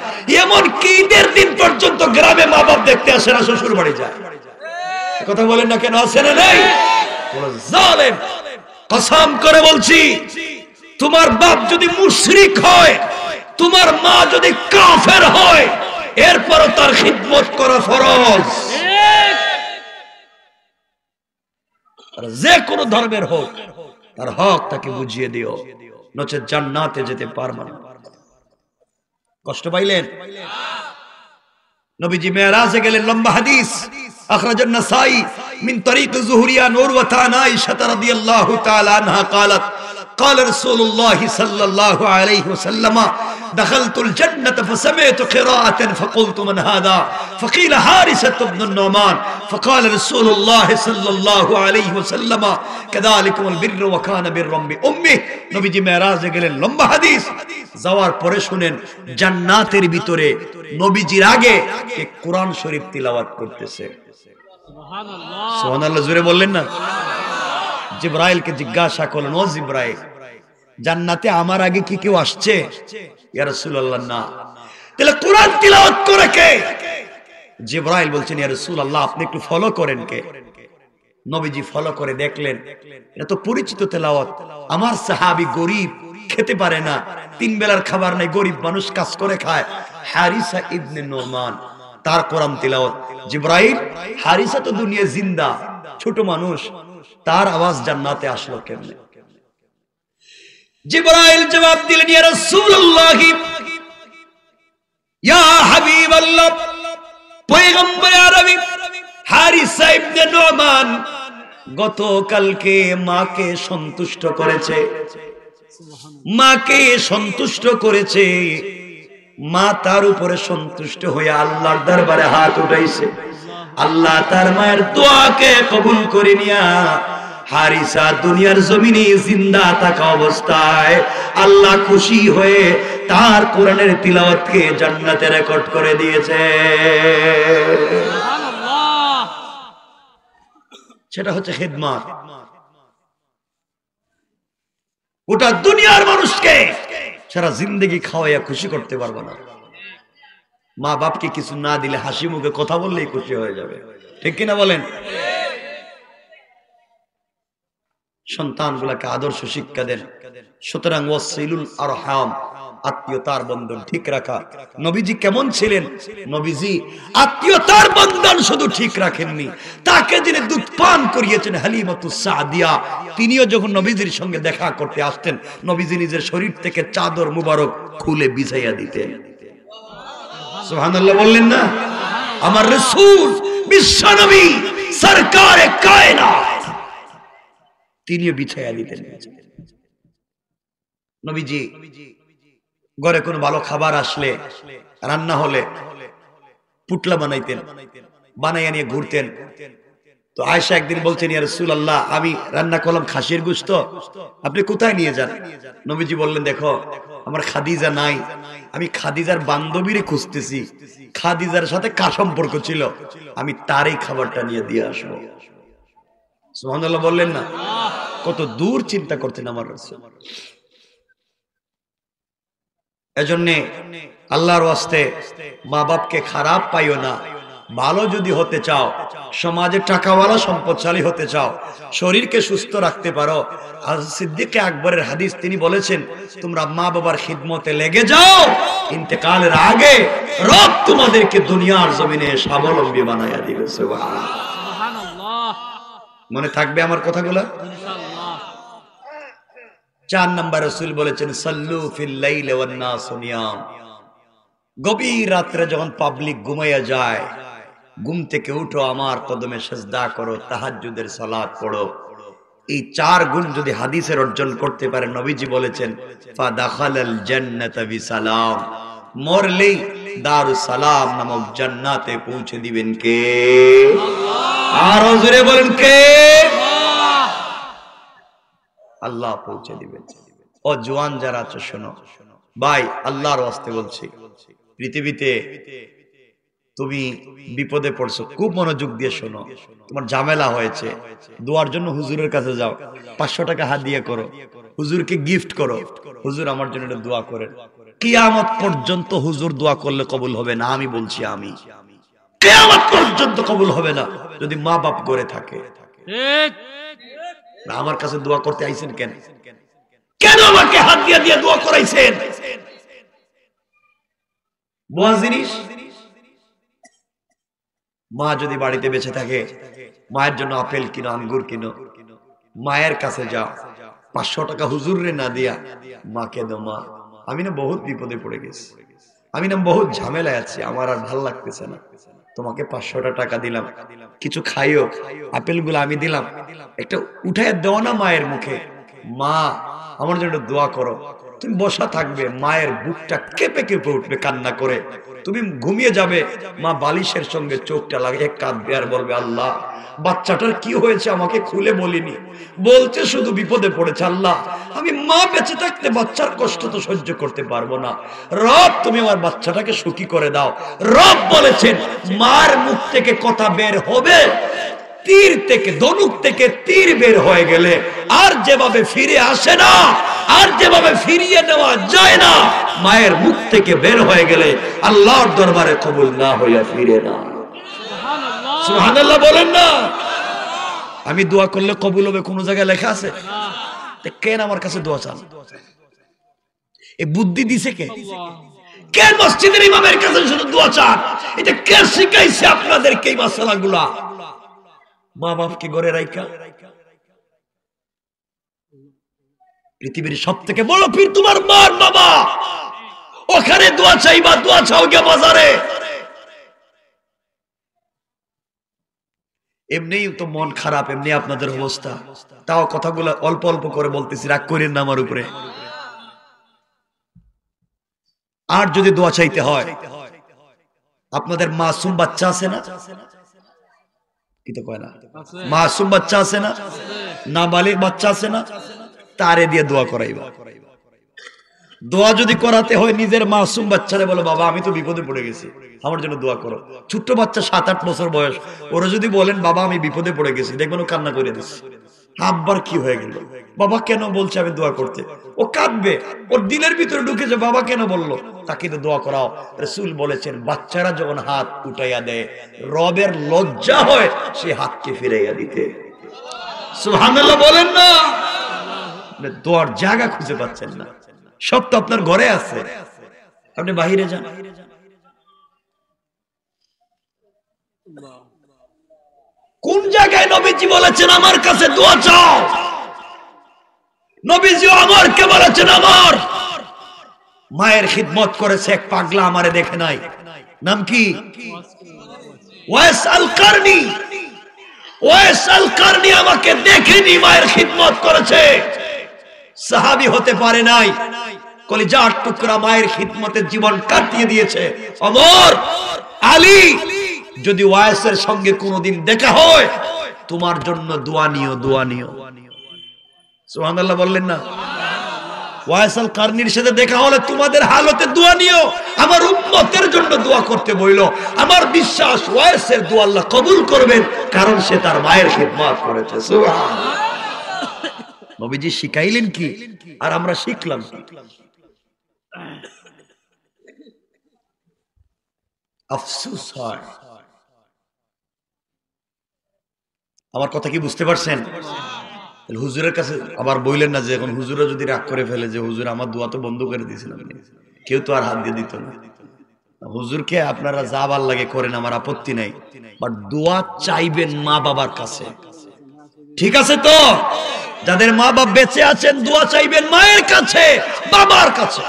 এমন কি ঈদের দিন পর্যন্ত গ্রামে মা বাপ দেখতে আসে না, শ্বশুর বাড়ি যায়। কথা বলেন না কেন? আসে না? নেই? জালেম! কসম করে বলছি তোমার বাপ যদি মুশরিক হয়, তোমার মা যদি কাফের হয়, এরপরও তার খিদমত করা ফরজ। যে কোনো ধর্মের হোক তার হক তাকে বুঝিয়ে দিও, নচেত জান্নাতে যেতে পারবে না। কষ্ট পাইলেন? নবীজি মেরাজে গেলেন, লম্বা হাদিস, আখরাজান নাসাই মিন তরিক যুহরিয়া উরওয়া আন আয়েশা রাদিয়াল্লাহু তাআলা আনহা قالت قال رسول الله صلى الله عليه وسلم دخلت الجنة فسمعت قراءة فقلت من هذا فقيل حارثة بن النعمان فقال رسول الله صلى الله عليه وسلم كذلك البر وكان برا بأمه নবীজি মেরাজে গেলেন লম্বা হাদিস যাওয়ার পরে শুনেন জান্নাতের ভিতরে নবীজির আগে কে কোরআন শরীফ তিলাওয়াত করতেছে সুবহানাল্লাহ সুবহানাল্লাহ জোরে বললেন না জিবরাইলকে জিজ্ঞাসা করলেন ও জিবরাইল জান্নাতে আমার আগে কি কেউ আসছে ইয়া রাসূলুল্লাহ না তাহলে কোরআন তিলাওয়াত করে কে জিবরাইল বলছেন ইয়া রাসূলুল্লাহ আপনি একটু ফলো করেন কে নবীজি ফলো করে দেখলেন এটা তো পরিচিত তেলাওয়াত আমার সাহাবী গরীব খেতে পারে না তিন বেলার খাবার নাই গরীব মানুষ কাজ করে খায় হারিসা ইবনে নোমান তার কোরআন তিলাওয়াত জিবরাইল হারিসা তো দুনিয়া জিন্দা ছোট মানুষ তার আওয়াজ জান্নাতে আসলো কেমনে জিবরাইল জবাব দিলেন ইয়া রাসূলুল্লাহ ইয়া হাবিবাল্লাহ পয়গম্বর আরবি হারিসা ইবনে নোমান গতকালকে মাকে সন্তুষ্ট করেছে মাকে সন্তুষ্ট করেছে মা তার উপরে সন্তুষ্ট হয়ে আল্লাহর দরবারে হাত উঠাইছে আল্লাহ তার মায়ের দোয়াকে কবুল করে নিয়া হারিসা দুনিয়ার জমিনে জিন্দা থাকা অবস্থায় আল্লাহ খুশি হয়ে তার কোরআনের তিলাওয়াতকে জান্নাতে রেকর্ড করে দিয়েছে সুবহানাল্লাহ সেটা হচ্ছে খিদমত ওটা দুনিয়ার মানুষকে সারা জিন্দেগি খাওয়াইয়া খুশি করতে পারবো না মা বাপকে কিছু না দিলে হাসি মুখে কথা বললেই খুশি হয়ে যাবে ঠিক কিনা বলেন সন্তানগুলোকে আদর্শ শিক্ষা দেন সুতরাং ওয়াসিলুল আরহাম আত্মীয়তার বন্ধন ঠিক রাখা নবীজি কেমন ছিলেন নবীজি আত্মীয়তার বন্ধন শুধু ঠিক রাখেননি তাকে যিনি দুধ পান করিয়েছেন হালিমাতুস সাদিয়া তিনিও যখন নবীজির সঙ্গে দেখা করতে আসতেন নবীজি নিজের শরীর থেকে চাদর মুবারক খুলে বিছাইয়া দিতেন সুবহানাল্লাহ বললেন না আমার রাসূল বিশ্ব নবী সরকারে কায়নাত তিনিও বিছাইয়া দিতেন নবীজি ঘরে কোনো ভালো খাবার আসলে রান্না হলে পুটলা বানাইতেন বানাইয়া নিয়ে ঘুরতেন তো আয়েশা একদিন বলছেন ইয়া রাসূলুল্লাহ আমি রান্না করলাম খাসির গোশত আপনি কোথায় নিয়ে যান নবীজি বললেন দেখো আমার খাদিজা নাই আমি খাদিজার বান্ধবীরে খুঁজতেছি খাদিজার সাথে কার সম্পর্ক ছিল আমি তারই খাবারটা নিয়ে দিয়ে আসবো সুবহানাল্লাহ বললেন না কত দূর চিন্তা করতেন আমার রাসূল এজন্য আল্লাহর ওয়াস্তে মা বাপকে খারাপ পাইও না ভালো যদি হতে চাও সমাজে টাকাওয়ালা সম্পদশালী হতে চাও শরীরকে সুস্থ রাখতে পারো আর সিদ্দিক আকবরের হাদিস তিনি বলেছেন তোমরা মা বাবার খিদমতে লেগে যাও ইন্তেকালের আগে রব তোমাদেরকে দুনিয়ার জমিনে স্বাবলম্বী বানায়া দিবে সুবহানাল্লাহ মনে থাকবে আমার কথাগুলো ইনশাআল্লাহ 4 নম্বর রাসূল বলেছেন সাল্লু ফিল লাইলি ওয়ান নাস নিয়াম গভীর রাতে যখন পাবলিক ঘুমাইয়া যায় ঘুম থেকে উঠো আমার কদমে সিজদা করো তাহাজ্জুদের সালাত পড়ো এই 4 গুণ যদি হাদিসের অর্জন করতে পারে নবীজি বলেছেন ফা দাখালাল জান্নাতা বিসালাম মরলেই দারুস সালাম নামক জান্নাতে পৌঁছে দিবেন কে আল্লাহ আর জোরে বলেন কে আল্লাহ পৌঁছে দিবেন ও জওয়ান যারা আছো শোনো ভাই আল্লাহর ওয়াস্তে বলছি পৃথিবীতে তুমি বিপদে পড়ছো খুব মনোযোগ দিয়ে শোনো তোমার ঝামেলা হয়েছে দোয়ার জন্য হুজুরের কাছে যাও 500 টাকা হাদিয়া করো হুজুরকে গিফট করো হুজুর আমার জন্য একটা দোয়া করেন কিয়ামত পর্যন্ত হুজুর দোয়া করলে কবুল হবে না আমি বলছি আমি কিয়ামত পর্যন্ত কবুল হবে না যদি মা বাপ করে থাকে ঠিক আমার কাছে দোয়া করতে আইছেন কেন কেন আমাকে হাত দিয়ে দিয়ে দোয়া করাইছেন বোঝা জিনিস মা যদি বাড়িতে বেঁচে থাকে মায়ের জন্য আপেল কিনো আঙ্গুর কিনো মায়ের কাছে যাও 500 টাকা হুজুরে না দিয়া মাকে দাও মা আমি না বহুত বিপদে পড়ে গেছি আমি না বহুত ঝামেলায় আছি আমার আর ভালো লাগতেছে না তোমাকে 500 টাকা দিলাম কিছু খাইও আপেলগুলো আমি দিলাম একটা উঠায় দাও না মায়ের মুখে মা আমার জন্য দোয়া করো তুমি বসা থাকবে, মায়ের বুকটা কেঁপে কেঁপে উঠবে কান্না করে, তুমি ঘুমিয়ে যাবে, মা বালিশের সঙ্গে চোখটা লাগিয়ে কাঁদবে আর বলবে আল্লাহ বাচ্চাটার কি হয়েছে আমাকে খুলে বলিনি, বলছে শুধু বিপদে পড়েছে, আল্লাহ আমি মা বেঁচে থাকতে বাচ্চার কষ্ট তো সহ্য করতে পারবো না, রব তুমি আমার বাচ্চাটাকে সুখী করে দাও। রব বলেছেন মার মুখ থেকে কথা বের হবে তীর থেকে, ধনুক থেকে তীর বের হয়ে গেলে আর যেভাবে ফিরে আসে না, আর যেভাবে ফিরিয়ে নেওয়া যায় না, মায়ের মুখ থেকে বের হয়ে গেলে আল্লাহর দরবারে কবুল না হইয়া ফিরে না। সুবহানাল্লাহ বলেন না। আমি দোয়া করলে কবুল হবে কোন জায়গায় লেখা আছে? কেন আমার কাছে দোয়া চান? এই বুদ্ধি দিছে কে? কেন মসজিদের ইমামের কাছে শুধু দোয়া চান? এটা কে শিখাইছে আপনাদেরকে এই মাসালাগুলা? মা বাপকে ঘরে রাইখা পৃথিবীর সবথেকে বড় পীর তোমার মার বাবা, ওখানে দোয়া চাইবা, দোয়া চাও গে বাজারে। এমনিই তো মন খারাপ, এমনি আপনাদের অবস্থা, তাও কথাগুলো অল্প অল্প করে বলতেছি, রাগ করেন না আমার উপরে। আর যদি দোয়া চাইতে হয়, আপনাদের মাসুম বাচ্চা আছে না? কি তো কয় না, মাসুম বাচ্চা আছে না, নাবালিগ বাচ্চা আছে না, তারে দিয়ে দোয়া করাইবা। দোয়া যদি করাতে হয় নিজের মাসুম বাচ্চারে বলো বাবা আমি তো বিপদে পড়ে গেছি, আমার জন্য দোয়া করো। ছোট্ট বাচ্চা 7-8 বছর বয়স, ওরা যদি বলেন বাবা আমি বিপদে পড়ে গেছি, দেখবেন ও কান্না করে দিচ্ছে, আব্বার কি হয়ে গেল, বাবা কেন বলছে আমি দোয়া করতে, ও কাঁদবে, ওর দিলের ভিতরে ঢুকেছে বাবা কেন বললো, তাকে তো দোয়া করাও। রাসূল বলেছেন বাচ্চারা যখন হাত উঠাইয়া দেয় রবের লজ্জা হয় সে হাতকে ফিরাইয়া দিতে। সুবহানাল্লাহ বলেন না। দোয়ার জায়গা খুঁজে পাচ্ছেন না, সব তো আপনার ঘরে আছে, আপনি বাহিরে যান। কোন জায়গায় নবীজি বলেছেন আমার কাছে দোয়া চাও? নবীজি আমারকে বলেছেন আমার মায়ের খিদমত করেছে এক পাগলা, আমারে দেখে নাই, নাম কি? ওয়াইস আল কারনি। ওয়াইস আল কারনি আমাকে দেখেনি, মায়ের খিদমত করেছে, সাহাবী হতে পারে নাই, কলিজার টুকরা মায়ের খিদমতে জীবন কাটিয়ে দিয়েছে। ওমর, আলী, যদি ওয়াইসের সঙ্গে কোনোদিন দেখা হয় তোমার জন্য দোয়া নিও, দোয়া নিও। সুবহানাল্লাহ বললেন না? ওয়াইস আল কারনির সাথে দেখা হলে তোমাদের হালতে দোয়া নিও, আমার উম্মতের জন্য দোয়া করতে বইলো। আমার বিশ্বাস ওয়াইসের দোয়া আল্লাহ কবুল করবেন, কারণ সে তার মায়ের খিদমত করেছে। সুবহানাল্লাহ। নবীজি শিখাইলেন কি আর আমরা শিখলাম কি? আফসোস হয়। আমার কথা কি বুঝতে পারছেন? হুজুরের কাছে আবার বললেন না যে এখন হুজুরা যদি রাগ করে ফেলে যে হুজুর আমার দোয়া তো বন্ধ করে দিয়েছিলাম, কেউ তো আর হাত দিয়ে দিত না। হুজুরকে আপনারা যা ভাল লাগে করেন, আমার আপত্তি নাই, বাট দোয়া চাইবেন মা বাবার কাছে, ঠিক আছে তো? যাদের মা বাবা বেঁচে আছেন দোয়া চাইবেন মায়ের কাছে, বাবার কাছে,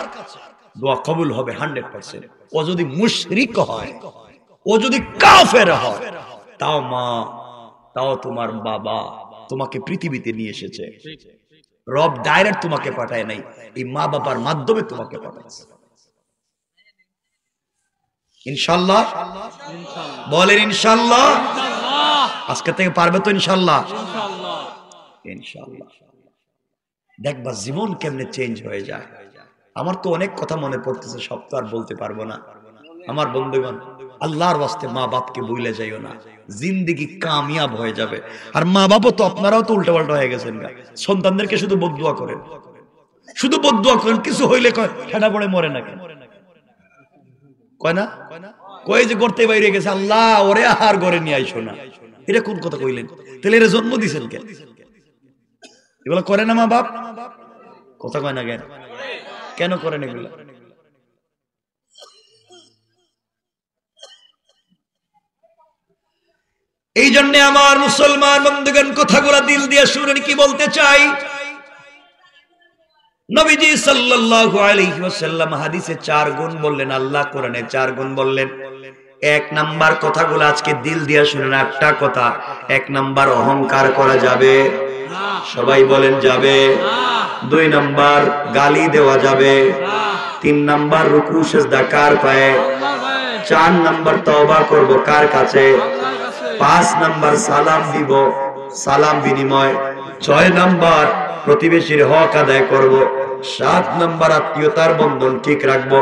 দোয়া কবুল হবে 100%। ও যদি মুশরিক হয়, ও যদি কাফের হয়, তাও মা, তাও তোমার বাবা তোমাকে পৃথিবীতে নিয়ে এসেছে, রব ডাইরেক্ট তোমাকে পাঠায় নাই, এই মা বাবার মাধ্যমে তোমাকে পাঠাচ্ছে। ইনশাআল্লাহ বলেন ইনশাআল্লাহ। আজকে থেকে পারবে তো ইনশাআল্লাহ? ইনশাআল্লাহ। দেখবা জীবন কেমনে চেঞ্জ হয়ে যায়। আমার তো অনেক কথা মনে পড়তেছে, সব তো আর বলতে পারবো না। আমার বন্ধুগণ, আল্লাহর ওয়াস্তে মা বাপকে ভুলে যাইও না, জিন্দেগি কামিয়াব হয়ে যাবে। আর মা বাপও তো, আপনারাও তো উল্টাপাল্টা হয়ে গেছেন, সন্তানদেরকে শুধু বদদুয়া করেন, শুধু বদদুয়া করেন, কিছু হইলে কয় ঠাডা পড়ে মরে না, কয় না, কয় যে করতে বাইরে গেছে আল্লাহ ওরে আর ঘরে নিয়ে আইসো না, এটা কোন কথা কইলেন? তাহলে এর জন্ম দিছেন কেন? এগুলো করে না মা বাপ? কথা কয় না কেন? কেন করেন এগুলো? এই জন্য আমার মুসলমান বন্ধুগণ কথাগুলো দিল দিয়ে শুনেন কি বলতে চাই। নবীজি সাল্লাল্লাহু আলাইহি ওয়াসাল্লাম হাদিসে 4 গুণ বললেন, আল্লাহ কোরআনে 4 গুণ বললেন। 1 নাম্বার কথাগুলো আজকে দিল দিয়ে শুনেন। একটা কথা, 1 নাম্বার অহংকার করা যাবে না। সবাই বলেন যাবে না। 2 নাম্বার গালি দেওয়া যাবে, 3 নাম্বার রুকু সিজদা কার পায়ে, 4 নাম্বার তওবা করব কার কাছে, 5 নাম্বার সালাম দিব, সালাম বিনিময়, 6 নাম্বার প্রতিবেশীর হক আদায় করব, 7 নাম্বার আত্মীয়তার বন্ধন ঠিক রাখব,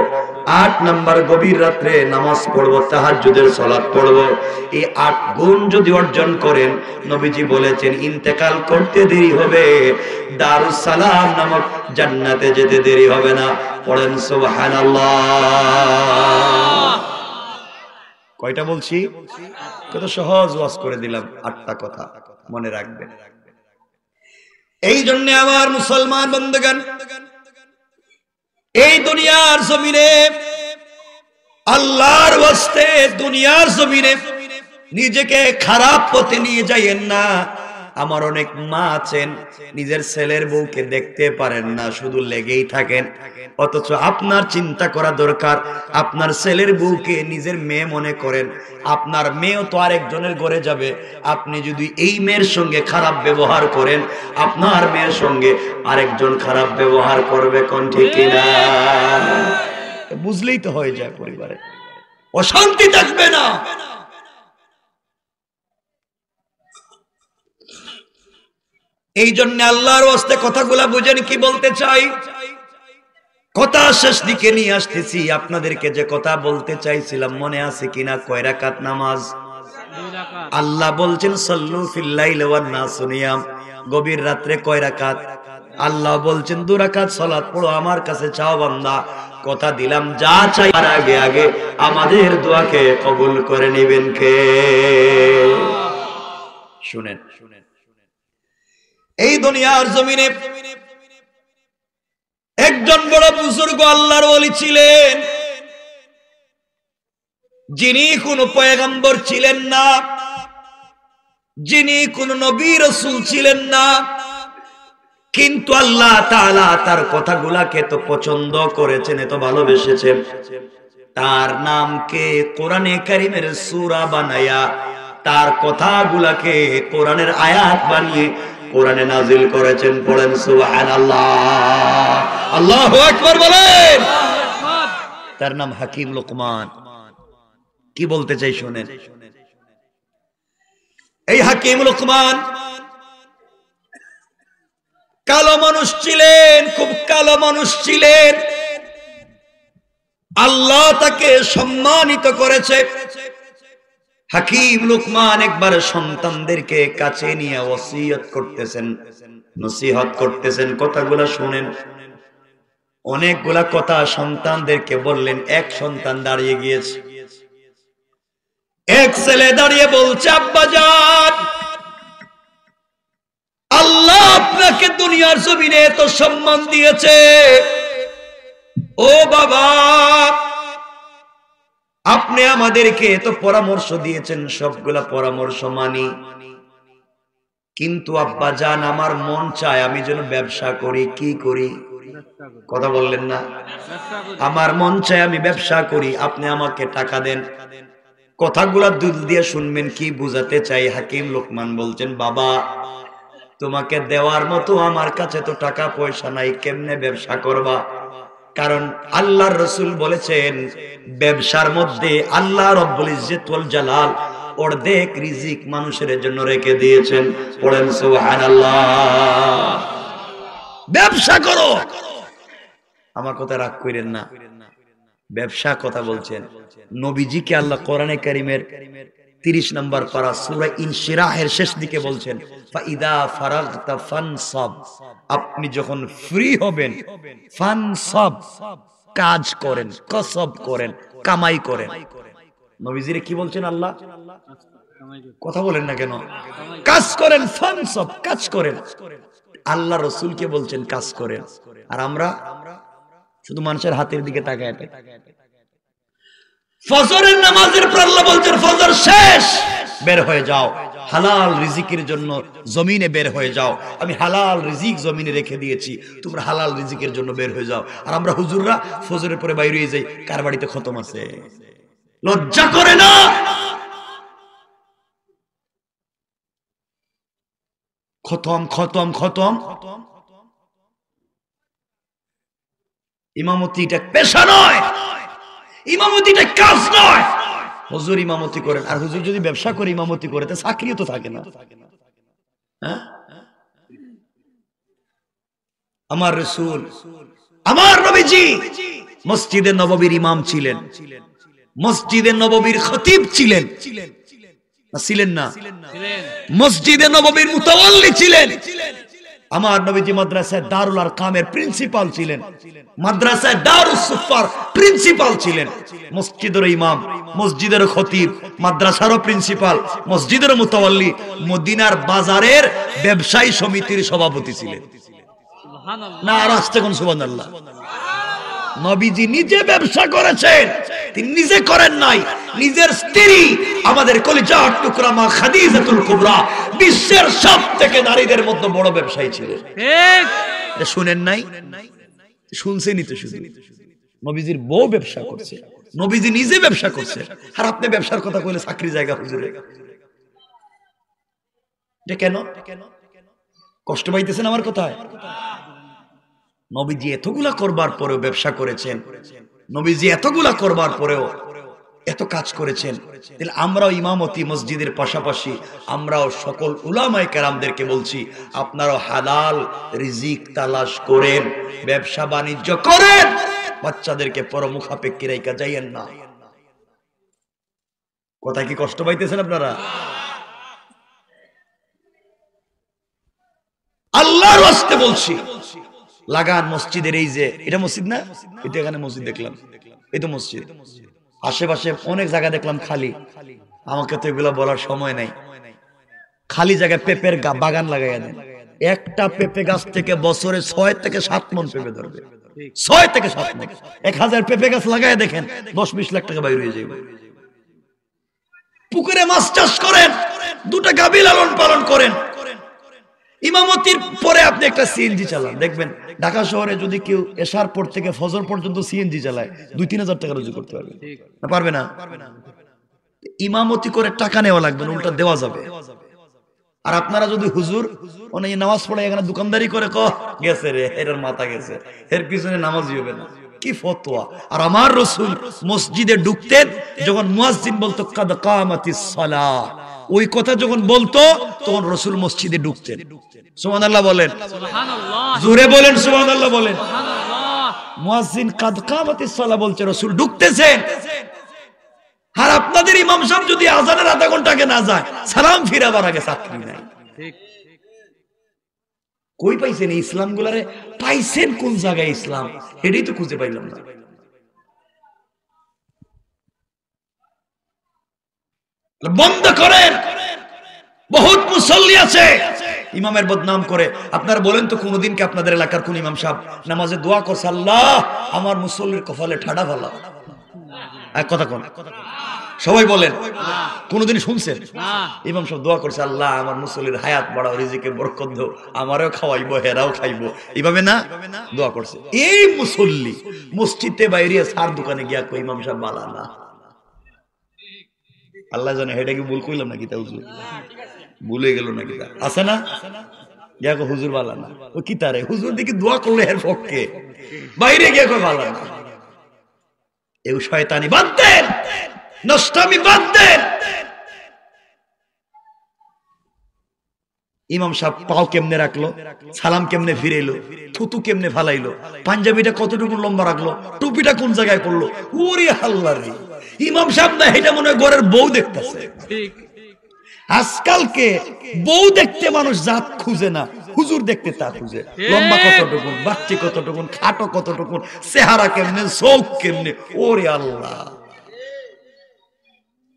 8 নাম্বার গভীর রাত্রে নামাজ পড়ব, তাহাজ্জুদের সালাত পড়ব। এই 8 গুণ যদি অর্জন করেন, নবীজি বলেছেন ইন্তেকাল করতে দেরি হবে, দারুস সালাম নামক জান্নাতে যেতে দেরি হবে না। পড়েন সুবহানাল্লাহ। কয়টা বলছি? কত সহজ ওয়াজ করে দিলাম, 8টা কথা মনে রাখবেন। এই জন্য আমার মুসলমান বন্ধুগণ, এই দুনিয়ার জমিনে আল্লাহর ওয়াস্তে দুনিয়ার জমিনে নিজেকে খারাপ পথে নিয়ে যাইয়েন না। আমার অনেক মা আছেন, নিজের ছেলের বউকে দেখতে পারেন না, শুধু লেগেই থাকেন। অথচ আপনার চিন্তা করা দরকার, আপনার ছেলের বউকে নিজের মেয়ে মনে করেন। আপনার মেয়েও তো আরেকজনের ঘরে যাবে, আপনি যদি এই মেয়ের সঙ্গে খারাপ ব্যবহার করেন, আপনার মেয়ের সঙ্গে আরেকজন খারাপ ব্যবহার করবে। কোন ঠিক কিনা? বুঝলেই তো হয়ে যায়, পরিবারে অশান্তি থাকবে না। এই জন্য আল্লাহর ওয়াস্তে কথাগুলা বুঝেন কি বলতে চাই। কথা শেষ দিকে নিয়ে আসতেছি। আপনাদেরকে যে কথা বলতে চাইছিলাম মনে আছে কিনা? কয় রাকাত নামাজ? আল্লাহ বলছেন সাল্লু ফিল লাইলি ওয়ান নাসু নিয়াম, গভীর রাত্রে কয় রাকাত? আল্লাহ বলছেন 2 রাকাত সালাত পড়ো, আমার কাছে চাও বান্দা। কথা দিলাম যা চাই তার আগে আগে আমাদের দোয়াকে কবুল করে নেবেন কে? শুনেন, এই দুনিয়ার জমিনে একজন বড় বুজুর্গ আল্লাহর ওলি ছিলেন, যিনি কোন পয়গম্বর ছিলেন না, যিনি কোন নবী রাসূল ছিলেন না, কিন্তু আল্লাহ তাআলা তার কথাগুলাকে তো পছন্দ করেছেন, এত ভালোবেসেছেন। তার নামকে কোরআনে কারীমের সূরা বানায়া, তার কথাগুলাকে কোরআনের আয়াত বানিয়ে কোরআনে নাজিল করেছেন। পড়েন সুবহানাল্লাহ, আল্লাহু আকবার বলেন। তার নাম হাকিম লোকমান। কি বলতে চাই শুনেন। এই হাকিম লোকমান কালো মানুষ ছিলেন, খুব কালো মানুষ ছিলেন। আল্লাহ তাকে সম্মানিত করেছে। হাকিম লোকমান একবার সন্তানদেরকে কাছে নিয়ে ওসিয়ত করতেছেন, নসিহত করতেছেন। কথাগুলা শুনেন, অনেকগুলা কথা সন্তানদেরকে বললেন। এক সন্তান দাঁড়িয়ে গিয়েছে, এক ছেলে দাঁড়িয়ে বলছে, আব্বা জান, আল্লাহ আপনাকে দুনিয়ার জমিনে এত সম্মান দিয়েছে, ও বাবা আপনি আমাদেরকে এত পরামর্শ দিয়েছেন, সবগুলা পরামর্শ মানি, কিন্তু আব্বা জান আমার মন চায় আমি যেন ব্যবসা করি। কি করি? কথা বললেন না? আমার মন চায় আমি ব্যবসা করি, আপনি আমাকে টাকা দেন। কথাগুলা দিল দিয়ে শুনবেন কি বুঝাতে চাই। হাকিম লোকমান বলছেন, বাবা তোমাকে দেওয়ার মতো আমার কাছে তো টাকা পয়সা নাই, কেমনে ব্যবসা করবা? কারণ আল্লাহর রাসূল বলেছেন ব্যবসার মধ্যে আল্লাহ রব্বুল ইজ্জত ওয়াল জালাল অর্ধেক রিজিক মানুষের জন্য রেখে দিয়েছেন। পড়েন সুবহানাল্লাহ। ব্যবসা করো। আমার কথা রাগ করেন না, ব্যবসা কথা বলছেন। নবীজিকে আল্লাহ কোরআনে কারীমের 30 নম্বর পারা সূরা ইনশিরাহের শেষ দিকে বলছেন, ফাইদা ফারাগতা ফানসাব, আপনি যখন ফ্রি হবেন, ফানসাব কাজ করেন, কসব করেন, কামাই করেন। নবীজিরে কি বলছেন আল্লাহ? কথা বলেন না কেন? কাজ করেন, ফানসাব কাজ করেন। আল্লাহ রাসূলকে বলছেন কাজ করেন, আর আমরা শুধু মানুষের হাতের দিকে তাকায় থাকি। ফজরের নামাজের পর আল্লাহ বলছেন ফজর শেষ, বের হয়ে যাও, হালাল রিজিকের জন্য জমিনে বের হয়ে যাও। আমি হালাল রিজিক জমিনে রেখে দিয়েছি, তোমরা হালাল রিজিকের জন্য বের হয়ে যাও। আর আমরা হুজুররা ফজরের পরে বাইরে যাই, কার বাড়িতে খতম আছে? লজ্জা করে না? খতম খতম খতম। ইমামতি এটা পেশা নয়, ইমামতি এটা কাজ নয়। হুজুর ইমামতি করেন, আর হুজুর যদি ব্যবসা করে ইমামতি করে, তা চাকরিও তো থাকে না। হ্যাঁ, আমার রাসূল, আমার নবীজি মসজিদে নববীর ইমাম ছিলেন, মসজিদে নববীর খতিব ছিলেন, ছিলেন না? মসজিদে নববীর মুতাওয়াল্লি ছিলেন। আমার নবীজি মাদ্রাসায় দারুল আরকামের প্রিন্সিপাল ছিলেন, মাদ্রাসায় দারুস সুফার প্রিন্সিপাল ছিলেন, মসজিদের ইমাম, মসজিদের খতিব, মাদ্রাসারও প্রিন্সিপাল, মসজিদের মুতাওয়াল্লি, মদিনার বাজারের ব্যবসায়ী সমিতির সভাপতি ছিলেন। না আর আসতে কোন সুবহানাল্লাহ। নবীজি নিজে ব্যবসা করেছেন, তিনি নিজে করেন নাই, নিজের স্ত্রী আমাদের কলিজার টুকরা মা খাদিজাতুল কুবরা বিশ্বের সবথেকে নারীদের মধ্যে বড় ব্যবসায়ী ছিলেন। ঠিক শুনেন নাই? শুনছেনই তো শুধু। নবীজির বউ ব্যবসা করছে, নবীজি নিজে ব্যবসা করছে, আর আপনি ব্যবসার কথা কইলে চাকরি জায়গা হুজুরে। এটা কেন? কষ্ট পাইতেছেন আমার কথায়? নবীজি এতগুলা করবার পরেও ব্যবসা করেছেন, নবীজি এতগুলা করবার পরেও এত কাজ করেছেন, তাহলে আমরাও ইমামতি মসজিদের পাশাপাশি আমরাও সকল উলামায়ে কেরামদেরকে বলছি, আপনারাও হালাল রিজিক তালাশ করেন, ব্যবসা বাণিজ্য করেন, বাচ্চাদেরকে পরমুখাপেক্ষী রাইখা যাইয়েন না। কথা কি কষ্ট পাইতেছেন আপনারা? আল্লাহর ওয়াস্তে বলছি, লাগান মসজিদের, এই যে এটা মসজিদ না, এটা এখানে মসজিদ দেখলাম, এই তো মসজিদ, আশেপাশে অনেক জায়গা দেখলাম খালি, আমাকে তো এগুলো বলার সময় নাই। খালি জায়গায় পেঁপের বাগান লাগাইয়া দেন, একটা পেঁপে গাছ থেকে বছরে 6 থেকে 7 মণ পেঁপে ধরবে, 6 থেকে 7 মণ। 1000 পেঁপে গাছ লাগাইয়া দেখেন, 10-20 লাখ টাকা বাইরে হয়ে যাবে। পুকুরে মাছ চাষ করেন, 2টা গাভী লালন পালন করেন, ইমামতির পরে আপনি একটা সিএনজি চালান, দেখবেন ঢাকা শহরে যদি কেউ এশার পর থেকে ফজর পর্যন্ত সিএনজি চালায় 2-3 হাজার টাকা রোজগার করতে পারবে না? পারবে না? ইমামতি করে টাকা নেওয়া লাগবে না, উল্টা দেওয়া যাবে। আর আপনারা যদি হুজুর অনেক নামাজ পড়ে এখানে দোকানদারি করে গেছে রে, এর মাথা গেছে, এর পিছনে নামাজই হবে না, কি ফতোয়া। আর আমার রাসূল মসজিদে ঢুকতেন, যখন মুয়াজ্জিন বলতো কাদ কামাতিস সালাহ, ওই কথা যখন বলতো তখন রাসূল মসজিদে ঢুকতেন। সুবহানাল্লাহ বলেন, সুবহানাল্লাহ, জোরে বলেন সুবহানাল্লাহ বলেন। সুবহানাল্লাহ, মুয়াজ্জিন কাদ কামাতিস সালাহ বলছে, রাসূল ঢুকতেছেন। আর আপনাদের ইমাম সাহেব যদি আযানের আধা ঘন্টা আগে না যায়, সালাম ফিরাবার আগে চাকরি নাই। ঠিক কই পাইছেন এই ইসলাম গুলারে? পাইছেন কোন জায়গায় ইসলাম? এটাই তো খুঁজে পাইলাম না। বন্ধ করেন, বহুত মুসল্লি আছে ইমামের বদনাম করে। আপনারা বলেন তো, কোনদিন কি আপনাদের এলাকার কোন ইমাম সাহেব নামাজে দোয়া করছে, আল্লাহ আমার মুসল্লির কপালে ঠাডা ভালো? এক কথা কোন, সবাই বলেন, কোনদিন শুনছেন ইমাম সাহেব দোয়া করছে, আল্লাহ আমার মুসল্লির হায়াত বাড়াও, রিজিকে বরকত দাও, আমারও খাওয়াইবো, হেরাও খাইবো, এইভাবে না দোয়া করছে। এই মুসল্লি মসজিদে বাইরে সার দোকানে গিয়া কই ইমাম সাহেব বালা না, আল্লাহ জানে হেডে কি ভুল কইলাম নাকি, তা হুজুর ভুলে গেল নাকি, তা আছে না গিয়া হুজুর বালা না, ও কি তারে হুজুর দিকে দোয়া করলে এর পক্ষে, বাইরে গিয়া কই বালা না। এই শয়তানি বাদ দেন, নষ্টামি বাদ দেন। ইমাম সাহেব পাও কেমনে রাখলো, সালাম কেমনে ফিরাইলো, থুতু কেমনে ফালাইলো, পাঞ্জাবিটা কতটুকু লম্বা রাখলো, টুপিটা কোন জায়গায় করলো, ওরে আল্লাহ রে, ইমাম সাহেব না এটা মনে হয় ঘরের বউ দেখতেছে। আজকালকে বউ দেখতে মানুষ জাত খুঁজে না, হুজুর দেখতে তা খুঁজে। লম্বা কতটুকুন, বাচ্চি কতটুকুন, খাটো কতটুকুন, চেহারা কেমনে, চোখ কেমনে, ওরে আল্লাহ,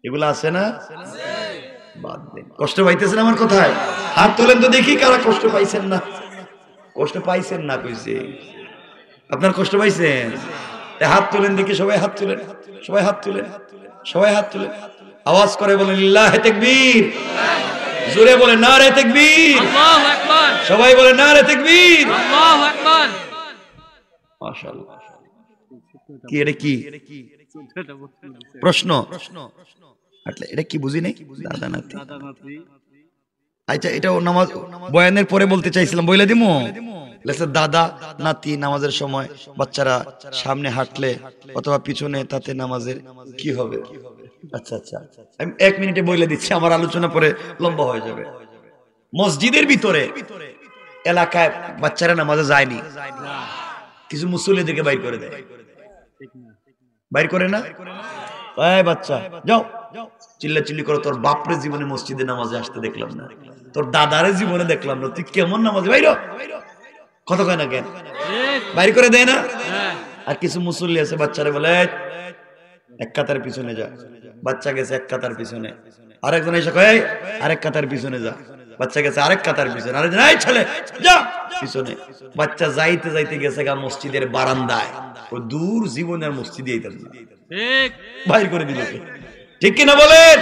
এগুলা আছে না? বাদ দেন। কষ্ট পাইতেছেন আমার কথায়? হাত তোলেন তো দেখি কারা কষ্ট পাইছেন না। কষ্ট পাইছেন না কইছে, আপনার কষ্ট পাইছেন? হাত তুলেন দেখি, সবাই হাত তুলেন, সবাই হাত তুলেন, সবাই হাত তুলেন, আওয়াজ করে বলেন লিল্লাহি তাকবীর, জোরে বলেন নারে তাকবীর, আল্লাহু আকবার, সবাই বলেন নারে তাকবীর, আল্লাহু আকবার। মাশাআল্লাহ। কি এটা কি প্রশ্ন? এটা কি বুঝি নাই, দাদা নাতি। আচ্ছা, এটা নামাজ বয়ানের পরে বলতে চাইছিলাম, বইলা দিমু। দাদা নাতি নামাজের সময় বাচ্চারা সামনে হাঁটলে অথবা পিছনে, তাতে নামাজের কি হবে? আচ্ছা আচ্ছা, আমি 1 মিনিটে বলে দিচ্ছি, আমার আলোচনা পরে লম্বা হয়ে যাবে। মসজিদের ভিতরে এলাকায় বাচ্চারা নামাজে যায়নি, কিছু মুসল্লিদেরকে বাইর করে দেয়, বাইর করে না? এই বাচ্চা যাও, চিল্লাচিল্লি করো, তোর বাপরে জীবনে মসজিদে নামাজে আসতে দেখলাম না, তোর দাদারে জীবনে দেখলাম না, তুই কেমন নামাজে বাইর, কথা কয় না কেন? বাইর করে দেয় না? আর কিছু মুসল্লি আছে বাচ্চারা বলে এক কাতার পিছনে যা, বাচ্চা গেছে এক কাতার পিছনে, আরেকজন এসে কয় আরেক কাতার পিছনে যা, বাচ্চা গেছে আরেক কাতার পিছনে, আরেকজন এই ছেলে যা পিছনে। বাচ্চা যাইতে যাইতে গেছে গা মসজিদের বারান্দায়, ও দূর জীবনের মসজিদে আইতাম না, বাইর করে দিল। ঠিক কিনা বলেন?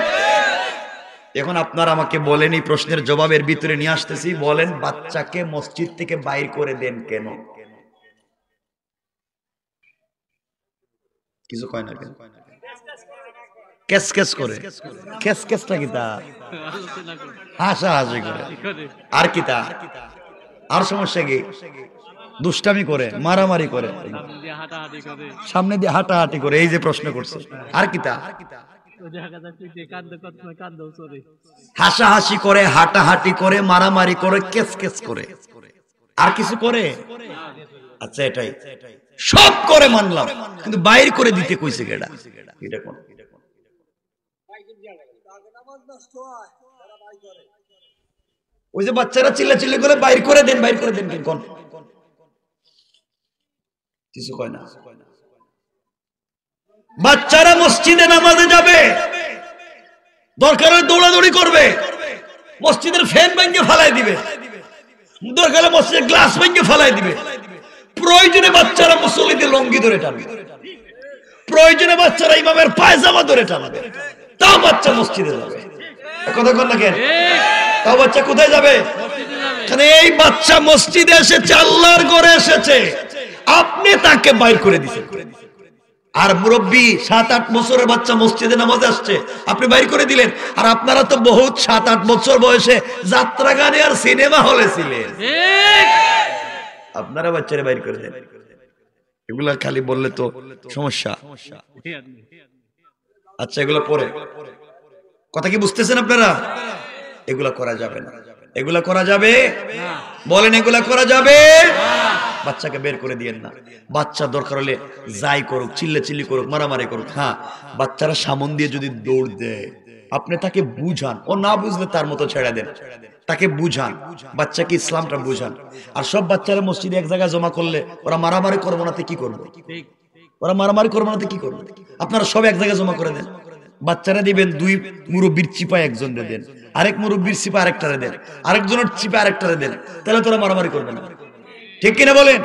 এখন আপনারা আমাকে বলেন, এই প্রশ্নের জবাবের ভিতরে নিয়ে আসতেছি, বলেন বাচ্চাকে মসজিদ থেকে বাইর করে দেন কেন? কিছু কয় না কেন? কেস কেস করে, কেস কেসটা কি তা? হাসা হাসি করে, আর কি তা? আর সমস্যা কি? দুষ্টামি করে, মারামারি করে, সামনে দিয়ে হাঁটাহাঁটি করে, এই যে প্রশ্ন করছে, আর কি তা? হাসাহাসি করে, হাঁটাহাঁটি করে, মারামারি করে, কেস কেস করে, আর কিছু করে? আচ্ছা এটাই সব করে মানলাম, কিন্তু বাইর করে দিতে কইছে কেডা? এটা কোন? ওই যে বাচ্চারা চিল্লাচিল্লি করে বাইর করে দেন, বাইর করে দেন কোন? কিছু কয় না। বাচ্চারা মসজিদে নামাজে যাবে, দরকার হলে দৌড়াদৌড়ি করবে, মসজিদের ফ্যান ভেঙে ফালাই দিবে, দরকার হলে মসজিদের গ্লাস ভেঙে ফালাই দিবে, প্রয়োজনে বাচ্চারা মুসল্লিদের লঙ্গি ধরে টানবে, প্রয়োজনে বাচ্চারা ইমামের পায়জামা ধরে টানবে, তাও বাচ্চা মসজিদে যাবে। কথা কন না কেন? তাও বাচ্চা কোথায় যাবে? কারণ এই বাচ্চা মসজিদে এসেছে, আল্লাহর ঘরে এসেছে, আপনি তাকে বাইর করে দিয়েছেন। আর মুরব্বী 7-8 বছরের বাচ্চা মসজিদে নামাজ আসছে, আপনি বাইর করে দিলেন। আর আপনারা তো বহুত 7-8 বছর বয়সে যাত্রা গানে আর সিনেমা হলে ছিলেন, আপনারা বাচ্চারা বাইর করে দেন। এগুলা খালি বললে তো সমস্যা। আচ্ছা এগুলা পরে কথা কি বুঝতেছেন আপনারা? এগুলা করা যাবে না, এগুলা করা যাবে? বলেন এগুলা করা যাবে? বাচ্চাকে বের করে দিয়েন না। বাচ্চা দরকার হলে যাই করুক, চিল্লাচিল্লি করুক, মারামারি করুক, হ্যাঁ বাচ্চারা সামন দিয়ে যদি দৌড় দেয়, আপনি তাকে বুঝান, ও না বুঝলে তার মতো ছেড়ে দেন, তাকে বুঝান, বাচ্চাকে ইসলামটা বুঝান। আর সব বাচ্চারা মসজিদে এক জায়গায় জমা করলে ওরা মারামারি করবো না, কি করবো? ওরা মারামারি করবো না, কি করবো? আপনারা সব এক জায়গায় জমা করে দেন, বাচ্চারা দিবেন 2 মুরব্বীর চিপা একজনরে দেন, আরেক মুরব্বীর চিপা আরেকটারে দেন, আরেকজনের চিপা আরেকটারে দেন, তাহলে তোরা মারামারি করবে না। ঠিক কিনা বলেন?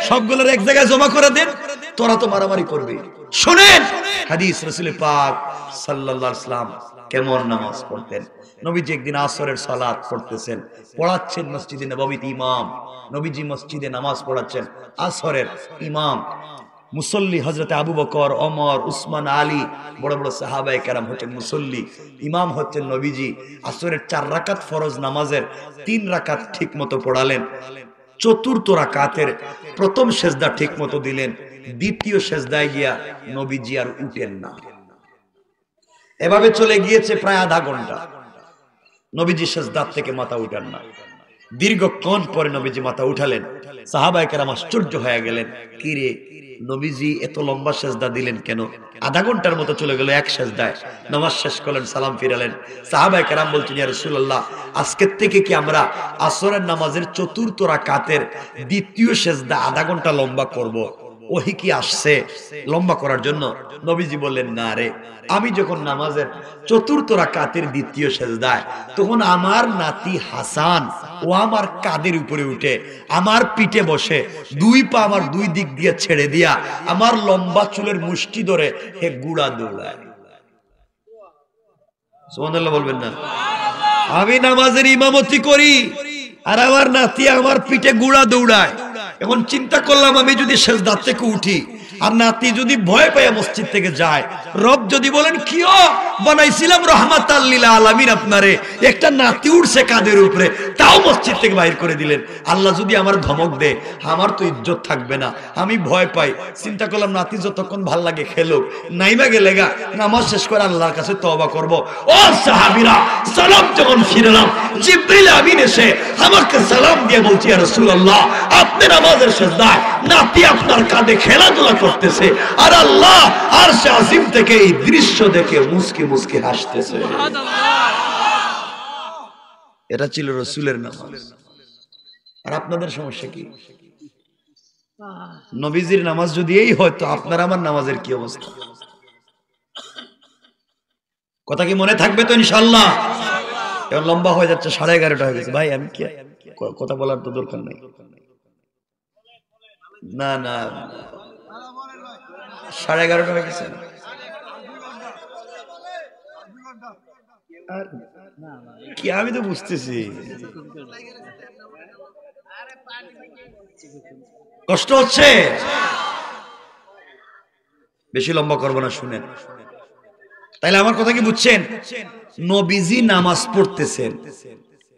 সবগুলোর এক জায়গায় জমা করে দেন, তোরা তো মারামারি করবে। শুনেন হাদিস, রাসূল পাক সাল্লাল্লাহু আলাইহি ওয়াসাল্লাম কেমন নামাজ পড়তেন। নবীজি একদিন আসরের সালাত পড়তেছেন, পড়াচ্ছেন মসজিদে নববীতে ইমাম, নবীজি মসজিদে নামাজ পড়াচ্ছেন, আসরের ইমাম মুসল্লি হযরতে আবু বকর, ওমর, উসমান, আলী, বড় বড় সাহাবায়ে কেরাম হচ্ছেন মুসল্লি, ইমাম হচ্ছেন নবীজি। আসরের 4 রাকাত ফরজ নামাজের 3 রাকাত ঠিক মতো পড়ালেন, চতুর্থ রাকাতের প্রথম সেজদা ঠিক মতো দিলেন, দ্বিতীয় সেজদায় গিয়া নবীজি আর উঠেন না। এভাবে চলে গিয়েছে প্রায় আধা ঘন্টা, নবীজি সেজদার থেকে মাথা উঠান না। দীর্ঘক্ষণ পরে নবীজি মাথা উঠালেন, সাহাবায়ে কেরাম আশ্চর্য হয়ে গেলেন, কি রে নবীজি এত লম্বা সেজদা দিলেন কেন? আধা ঘন্টার মতো চলে গেল এক সেজদায়। নামাজ শেষ করলেন, সালাম ফিরালেন। সাহাবায়ে কেরাম বলছেন, ইয়া রাসূলুল্লাহ, আজকের থেকে কি আমরা আসরের নামাজের চতুর্থ রাকাতের দ্বিতীয় সেজদা আধা ঘন্টা লম্বা করব? ওহী কি আসছে লম্বা করার জন্য? নবীজি বললেন, না রে, আমি যখন নামাজের চতুর্থ রাকাতের দ্বিতীয় সেজদায়, তখন আমার নাতি হাসান ও আমার কাঁধের উপরে উঠে আমার পিঠে বসে 2 পা আমার 2 দিক দিয়ে ছেড়ে দিয়া আমার লম্বা চুলের মুষ্টি ধরে হে গুড়া দৌড়ায়। সুবহানাল্লাহ বলবেন না? আমি নামাজের ইমামতি করি আর আমার নাতি আমার পিঠে গুড়া দৌড়ায়। এখন চিন্তা করলাম, আমি যদি সেজদা থেকে উঠি আর নাতি যদি ভয় পায় মসজিদ থেকে যায়, রব যদি বলেন কিও বানাইছিলাম রহমাতাল লিল আলামিন, আপনারে একটা নাতি উঠছে কাদের উপরে, তাও মসজিদ থেকে বাইর করে দিলেন। আল্লাহ যদি আমার ধমক দেয়, আমার তো ইজ্জত থাকবে না, আমি ভয় পাই। চিন্তা করলাম নাতি যতক্ষণ ভাল লাগে খেলো, নাইবা গেলে গা নামাজ শেষ করে আল্লাহর কাছে তওবা করব। ও সাহাবীরা, সালাম যখন ফিরলাম, জিবরিল আমিন এসে আমাকে সালাম দিয়ে বলছি, ইয়া রাসূলুল্লাহ, আপনি নামাজের সিজদায়, নাতি আপনার কাঁধে খেলাধুলা করতেছে, আর আল্লাহ আরশে আজিম থেকে এই দৃশ্য দেখে মুস্কি মুস্কি হাসতেছে। এটা ছিল রাসূলের নামাজ। আর আপনাদের সমস্যা কি? নবীজির নামাজ যদি এই হয়, তো আপনার আমার নামাজের কি অবস্থা? কথা কি মনে থাকবে তো ইনশাআল্লাহ? এখন লম্বা হয়ে যাচ্ছে, 11:30 হয়ে গেছে। ভাই আমি কি কথা বলার তো দরকার নাই। না না, 11:30 হয়ে গেছে। কি আমি তো বুঝতেছি, কষ্ট হচ্ছে। বেশি লম্বা করবো না, শুনেন। তাইলে আমার কথা কি বুঝছেন? নবীজি নামাজ পড়তেছেন,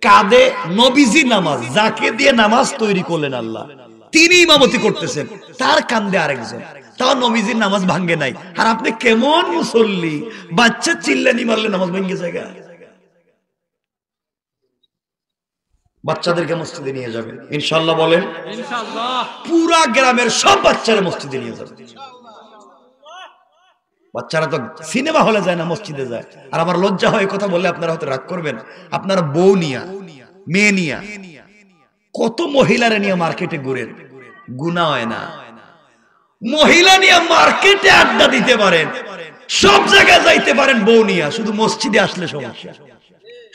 কাঁধে নবীজি নামাজ, যাকে দিয়ে নামাজ তৈরি করলেন আল্লাহ, তিনি ইমামতি করতেছেন, তার কাঁধে আরেকজন, তাও নবীজির নামাজ ভাঙ্গে নাই। আর আপনি কেমন মুসল্লি, বাচ্চা চিল্লানি মারলে নামাজ ভেঙে যায়। বাচ্চাদেরকে মসজিদে নিয়ে যাবে ইনশাআল্লাহ, বলেন ইনশাআল্লাহ। পুরা গ্রামের সব বাচ্চারা মসজিদে নিয়ে যাবে। বাচ্চারা তো সিনেমা হলে যায় না, মসজিদে যায়। আর আমার লজ্জা হয় কথা বললে, আপনারা হয়তো রাগ করবেন, আপনারা বউ নিয়া, মেয়ে নিয়া, কত মহিলারা নিয়ে মার্কেটে ঘুরেন, গুনাহ হয় না? মহিলা নিয়ে মার্কেটে আড্ডা দিতে পারেন, সব জায়গায় যাইতে পারেন বউ নিয়া, শুধু মসজিদে আসলে সমস্যা,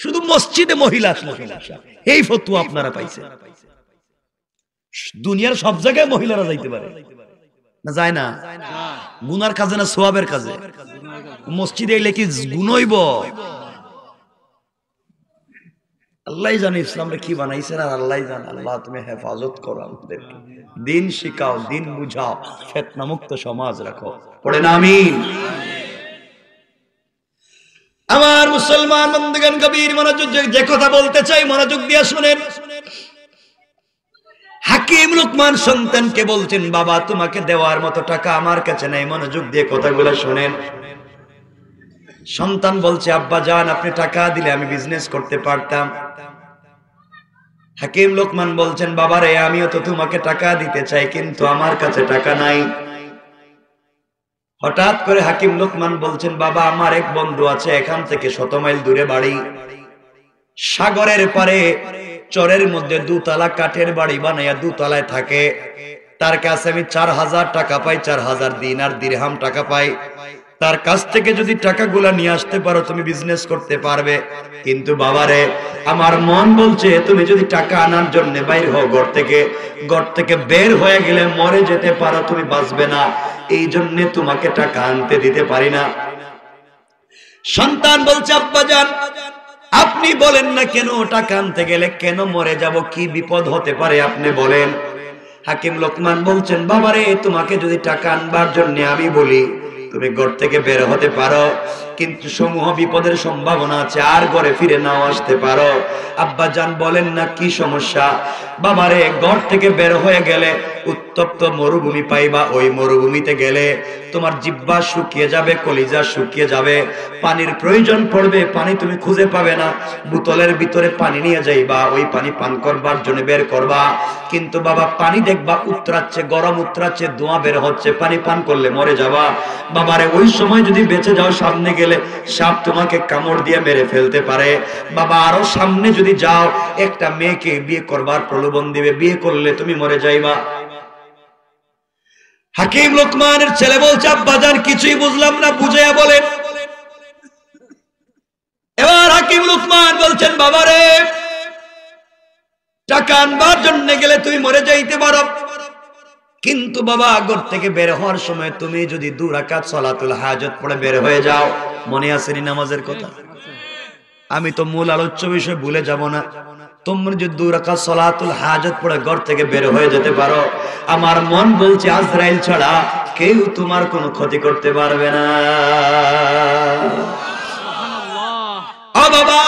শুধু মসজিদে মহিলা আসলে সমস্যা। এই ফতোয়া আপনারা পাইছেন। দুনিয়ার সব জায়গায় মহিলারা যাইতে পারে না? যায় না? গুনার কাজে না সওয়াবের কাজে? মসজিদে এলে কি গুণ হইব? আল্লাহ জানে ইসলামটা কি বানাইছেন, আর আল্লাহ জানে। আল্লাহ তুমি হেফাজত করো, আমাদেরকে দিন শিখাও, দিন বুঝাও, ফিতনা মুক্ত সমাজ রাখো। পড়েন আমিন। আমার মুসলমান বন্ধুগণ, গভীর মনোযোগ, যে কথা বলতে চাই মনোযোগ দিয়ে শুনেন। হাকিম লুকমান সন্তানকে বলছেন, বাবা তোমাকে দেওয়ার মতো টাকা আমার কাছে নাই। মনোযোগ দিয়ে কথাগুলো শুনেন। সন্তান বলছে, আব্বা জান, আপনি টাকা দিলে আমি বিজনেস করতে পারতাম। হাকিম লুকমান বলছেন, বাবা রে, আমিও তো তোমাকে টাকা দিতে চাই, কিন্তু আমার কাছে টাকা নাই। হঠাৎ করে হাকিম লুকমান বলছেন, বাবা আমার এক বন্ধু আছে, এখান থেকে 100 মাইল দূরে বাড়ি, সাগরের পারে চরের মধ্যে 2 তলা কাঠের বাড়ি বানাইয়া 2 তলায় থাকে। তার কাছে আমি 4000 টাকা পাই, 4000 দিনার দিরহাম টাকা পাই। তার কাছ থেকে যদি টাকাগুলা নিয়ে আসতে পারো, তুমি বিজনেস করতে পারবে। কিন্তু বাবারে, আমার মন বলছে তুমি যদি টাকা আনার জন্য বাইর হও ঘর থেকে বের হয়ে গেলে মরে যেতে পারো, তুমি বাঁচবে না। এই জন্য তোমাকে টাকা আনতে দিতে পারি না। সন্তান বলছে, আব্বা জান, আপনি বলেন না কেন টাকা আনতে গেলে কেন মরে যাব, কি বিপদ হতে পারে আপনি বলেন। হাকিম লোকমান বলছেন, বাবারে, তোমাকে যদি টাকা আনবার জন্য আমি বলি, তুমি ঘর থেকে বের হতে পারো, কিন্তু সমূহ বিপদের সম্ভাবনা আছে, আর ঘরে ফিরে নাও আসতে পারো। আব্বা জান বলেন না কি সমস্যা? বাবারে, ঘর থেকে বের হয়ে গেলে উত্তপ্ত মরুভূমি পাইবা, ওই মরুভূমিতে গেলে তোমার জিহ্বা শুকিয়ে যাবে, কলিজা শুকিয়ে যাবে, পানির প্রয়োজন পড়বে, পানি তুমি খুঁজে পাবে না। বোতলের ভিতরে পানি নিয়ে যাইবা, ওই পানি পান করবার জন্য বের করবা, কিন্তু বাবা পানি দেখবা উতরাচ্ছে, গরম উতরাচ্ছে, ধোঁয়া বের হচ্ছে, পানি পান করলে মরে যাবা। বাবারে, ওই সময় যদি বেঁচে যাও, সামনে গেলে সাপ তোমাকে কামড় দিয়ে মেরে ফেলতে পারে। বাবা, আরো সামনে যদি যাও, একটা মেয়েকে বিয়ে করবার প্রলোভন দিবে, বিয়ে করলে তুমি মরে যাইবা। হাকিম লোকমানের ছেলে বলছে, আব্বা জান কিছুই বুঝলাম না, বুঝাইয়া বলেন। এবার হাকিম লোকমান বলছেন, বাবারে, টাকা আনবার জন্য গেলে তুমি মরে যাইতে পারো, কিন্তু বাবা ঘর থেকে বের হওয়ার সময় তুমি যদি 2 রাকাত সালাতুল হাজত পড়ে বের হয়ে যাও, মনে আসেনি নামাজের কথা? আমি তো মূল আলোচ্য বিষয় ভুলে যাব না। তোমরা যদি 2 রাকাত সালাতুল হাজত পড়ে ঘর থেকে বের হয়ে যেতে পারো, আমার মন বলছে আজরাইল ছাড়া কেউ তোমার কোনো ক্ষতি করতে পারবে না। ও বাবা,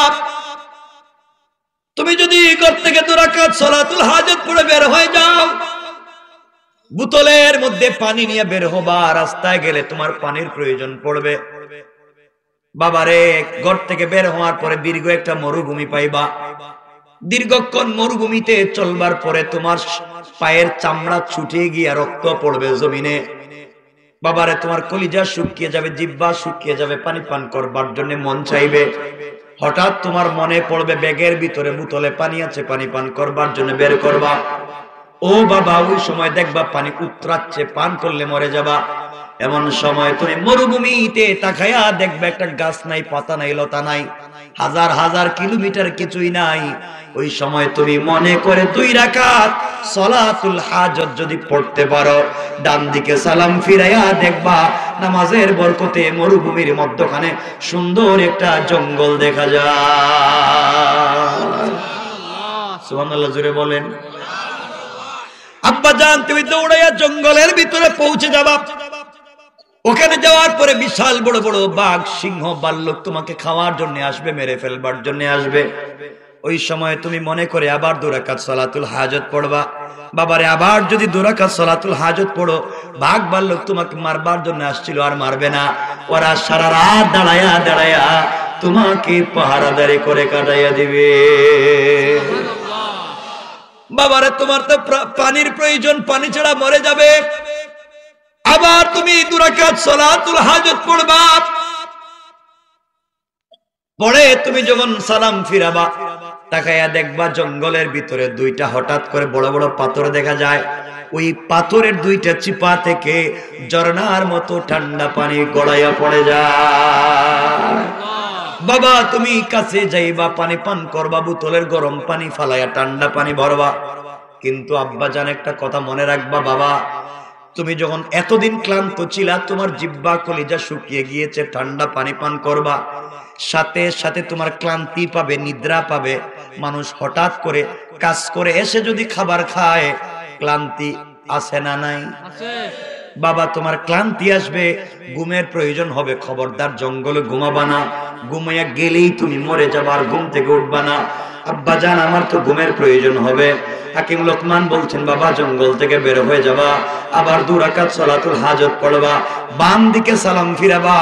তুমি যদি ঘর থেকে 2 রাকাত সালাতুল হাজত পড়ে বের হয়ে যাও, বোতলের মধ্যে পানি নিয়ে বের হবা, রাস্তায় গেলে তোমার পানির প্রয়োজন পড়বে। বাবারে, ঘর থেকে বের হওয়ার পরে দীর্ঘ একটা মরুভূমি পাইবা। দীর্ঘক্ষণ মরুভূমিতে চলবার পরে তোমার পায়ের চামড়া ছুটে গিয়ে রক্ত পড়বে জমিনে। বাবারে, তোমার কলিজা শুকিয়ে যাবে, জিহ্বা শুকিয়ে যাবে, পানি পান করবার জন্য মন চাইবে। হঠাৎ তোমার মনে পড়বে ব্যাগের ভিতরে বোতলে পানি আছে, পানি পান করবার জন্য বের করবা। ও বাবা, ওই সময় দেখবা পানি উতরাচ্ছে, পান করলে মরে যাবা। এমন সময় তুমি মরুভূমিতে তাকায়া দেখবে একটা গাছ নাই, পাতা নাই, লতা নাই, হাজার হাজার কিলোমিটার কিছুই নাই। ওই সময় তুমি মনে করে 2 রাকাত সালাতুল হাজত যদি পড়তে পারো, ডান দিকে সালাম ফিরাইয়া দেখবা নামাজের বরকতে মরুভূমির মধ্যখানে সুন্দর একটা জঙ্গল দেখা যায়। সুবহানাল্লাহ, জোরে বলেন। আব্বা জান, তুমি দৌড়াইয়া জঙ্গলের ভিতরে পৌঁছে যাবা। ওখানে যাওয়ার পরে বিশাল বড় বড় বাঘ, সিংহ, ভাল্লুক তোমাকে খাওয়ার জন্য আসবে, মেরে ফেলবার জন্য আসবে। ওই সময় তুমি মনে করে আবার 2 রাকাত সালাতুল হাজত পড়বা। বাবারে, আবার যদি 2 রাকাত সালাতুল হাজত পড়ো, বাঘ ভাল্লুক তোমাকে মারবার জন্য আসছিল, আর মারবে না। ওরা সারা রাত দাঁড়ায়া দাঁড়ায়া তোমাকে পাহারাদারি করে কাটাইয়া দিবে। বাবারে, তোমার তো পানির প্রয়োজন, পানি ছাড়া মরে যাবে। আবার তুমি 2 রাকাত সালাতুল হাজত পড়বা। পরে তুমি যখন সালাম ফিরাবা, তাকায়া দেখবা জঙ্গলের ভিতরে 2টা হঠাৎ করে বড় বড় পাথর দেখা যায়। ওই পাথরের 2টা চিপা থেকে ঝর্ণার মতো ঠান্ডা পানি গড়াইয়া পড়ে যায়। বাবা, তুমি কাছে যাইবা, পানি পান করবা, বোতলের গরম পানি ফালাইয়া ঠান্ডা পানি ভরবা। কিন্তু আব্বা জান, একটা কথা মনে রাখবা বাবা, তুমি যখন এতদিন ক্লান্ত ছিলা, তোমার জিহ্বা কলিজা শুকিয়ে গিয়েছে, ঠান্ডা পানি পান করবা, সাথে সাথে তোমার ক্লান্তি পাবে, নিদ্রা পাবে। মানুষ হঠাৎ করে কাজ করে এসে যদি খাবার খায়, ক্লান্তি আসে না নাই? বাবা, তোমার ক্লান্তি আসবে, ঘুমের প্রয়োজন হবে। খবরদার জঙ্গলে ঘুমাবা না, ঘুমাইয়া গেলেই তুমি মরে যাবা, আর ঘুম থেকে উঠবা না। আব্বা জান, আমার তো ঘুমের প্রয়োজন হবে। হাকিম লোকমান বলছেন, বাবা জঙ্গল থেকে বের হয়ে যাবা, আবার 2 রাকাত সালাতুল হাজত পড়বা, বাম দিকে সালাম ফিরাবা,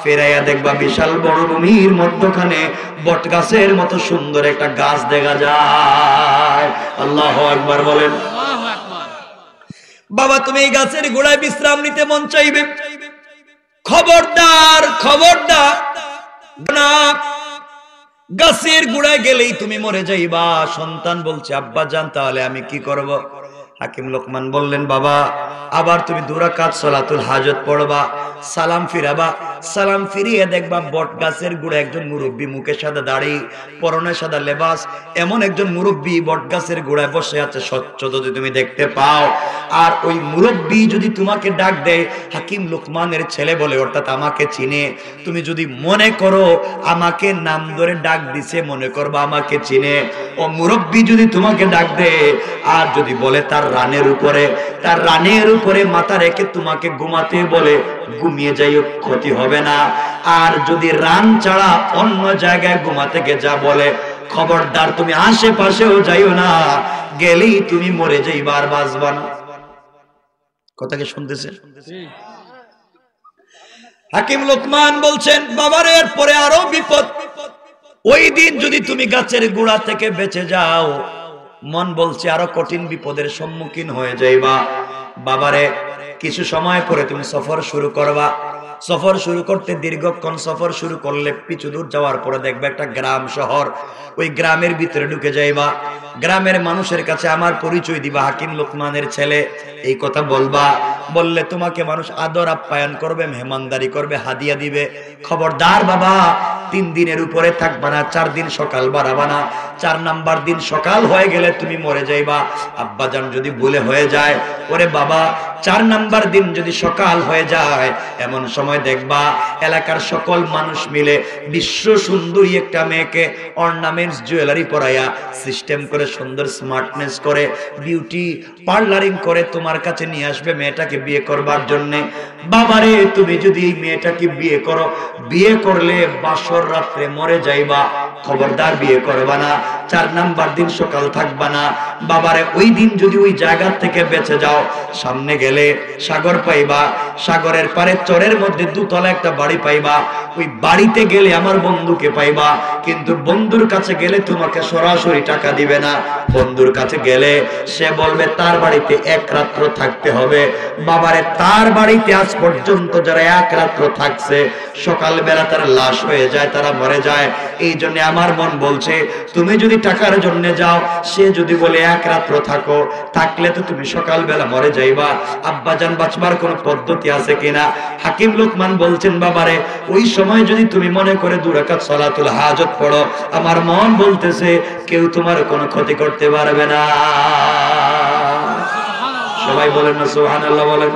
ফেরাইয়া দেখবা বিশাল বড় ভূমির মধ্যখানে বট গাছের মতো সুন্দর একটা গাছ দেখা যায়। আল্লাহু আকবার বলেন। বাবা, তুমি এই গাছের গোড়ায় বিশ্রাম নিতে মন চাইবে। খবরদার খবরদার না, গাছের গোড়ায় গেলেই তুমি মরে যাইবা। সন্তান বলছে, আব্বা জান, তাহলে আমি কি করব? হাকিম লোকমান বললেন, বাবা আবার তুমি 2 রাকাত সালাতুল হাজত পড়বা, সালাম ফিরাবা, সালাম ফিরিয়ে দেখবা বট গাছের গোড়ে একজন মুরব্বী, মুখে সাদা দাড়ি, পরনে সাদা লেবাস, এমন একজন মুরব্বী বট গাছের গোড়ায় বসে আছে, স্বচ্ছ যদি তুমি দেখতে পাও। আর ওই মুরব্বী যদি তোমাকে ডাক দেয়, হাকিম লোকমানের ছেলে বলে, অর্থাৎ আমাকে চিনে, তুমি যদি মনে করো আমাকে নাম ধরে ডাক দিছে, মনে করবা আমাকে চিনে। ও মুরব্বী যদি তোমাকে ডাক দেয়, আর যদি বলে তার রানের উপরে মাথা রেখে তোমাকে ঘুমাতে বলে, ঘুমিয়ে যাইও, ক্ষতি হবে না। আর যদি রান ছাড়া অন্য জায়গায় ঘুমাতে গে যা বলে, খবরদার তুমি আশেপাশেও যাইও না, গেলেই তুমি মরে যাইবা, আর বাঁচবা না। কথা কি শুনতেছে? হাকিম লোকমান বলছেন, বাবার এর পরে আরো বিপদ। ওই দিন যদি তুমি গাছের গোড়া থেকে বেঁচে যাও, মন বলছে আরো কঠিন বিপদের সম্মুখীন হয়ে যাইবা। বাবারে, কিছু সময় পরে তুমি সফর শুরু করবা। সফর শুরু করতে দীর্ঘক্ষণ সফর শুরু করলে কিছু দূর যাওয়ার পরে দেখবে একটা গ্রাম শহর। ওই গ্রামের ভিতরে ঢুকে যাইবা। গ্রামের মানুষের কাছে আমার পরিচয় দিবা, হাকিম লোকমানের ছেলে, এই কথা বলবা। বললে তোমাকে মানুষ আদর আপ্যায়ন করবে, মেহমানদারি করবে, হাদিয়া দিবে। খবরদার বাবা, 3 দিনের উপরে থাকবা না, 4 দিন সকাল বাড়াবা না। 4 নাম্বার দিন সকাল হয়ে গেলে তুমি মরে যাইবা। আব্বাজান যদি ভুলে হয়ে যায়, ওরে বাবা 4 নাম্বার দিন যদি সকাল হয়ে যায়, এমন সময় দেখবা এলাকার সকল মানুষ মিলে বিশ্ব সুন্দরী একটা মেয়েকে অর্নামেন্টস জুয়েলারি পরাইয়া সিস্টেম করে সুন্দর স্মার্টনেস করে বিউটি পার্লারিং করে তোমার কাছে নিয়ে আসবে মেয়েটাকে বিয়ে করবার জন্য। বাবারে তুমি যদি এই মেয়েটাকে বিয়ে করো, বিয়ে করলে বাসর রাত্রে মরে যাইবা, খবরদার বিয়ে করবা না। 4 নাম্বার দিন সকাল থাকবা না। বাবারে ওই দিন যদি ওই জায়গা থেকে বেঁচে যাও, সামনে গেলে সাগর পাইবা, সাগরের পারে চরের মধ্যে 2 তলা একটা বাড়ি পাইবা। ওই বাড়িতে গেলে আমার বন্ধুকে পাইবা, কিন্তু বন্ধুর কাছে গেলে তোমাকে সরাসরি টাকা দিবে না। বন্ধুর কাছে গেলে সে বলবে তার বাড়িতে 1 রাত্র থাকতে হবে। বাবারে তার বাড়িতে আজ পর্যন্ত যারা 1 রাত্র থাকছে, সকালবেলা তারা লাশ হয়ে যায়, তারা মরে যায়। এই জন্য আমার মন বলছে তুমি যদি টাকার জন্য যাও, সে যদি বলে 1 রাত্র থাকো, থাকলে তো তুমি সকালবেলা মরে যাইবা। আব্বাজান বাঁচবার কোন পদ্ধতি আছে কিনা? হাকিম লোকমান বলছেন বাবারে ওই সময় যদি তুমি মনে করে 2 রাকাত সালাতুল হাজত পড়ো, আমার মন বলতেছে কেউ তোমার কোনো ক্ষতি করতে পারবে না। সবাই বলেন না সুবহানাল্লাহ বলেন।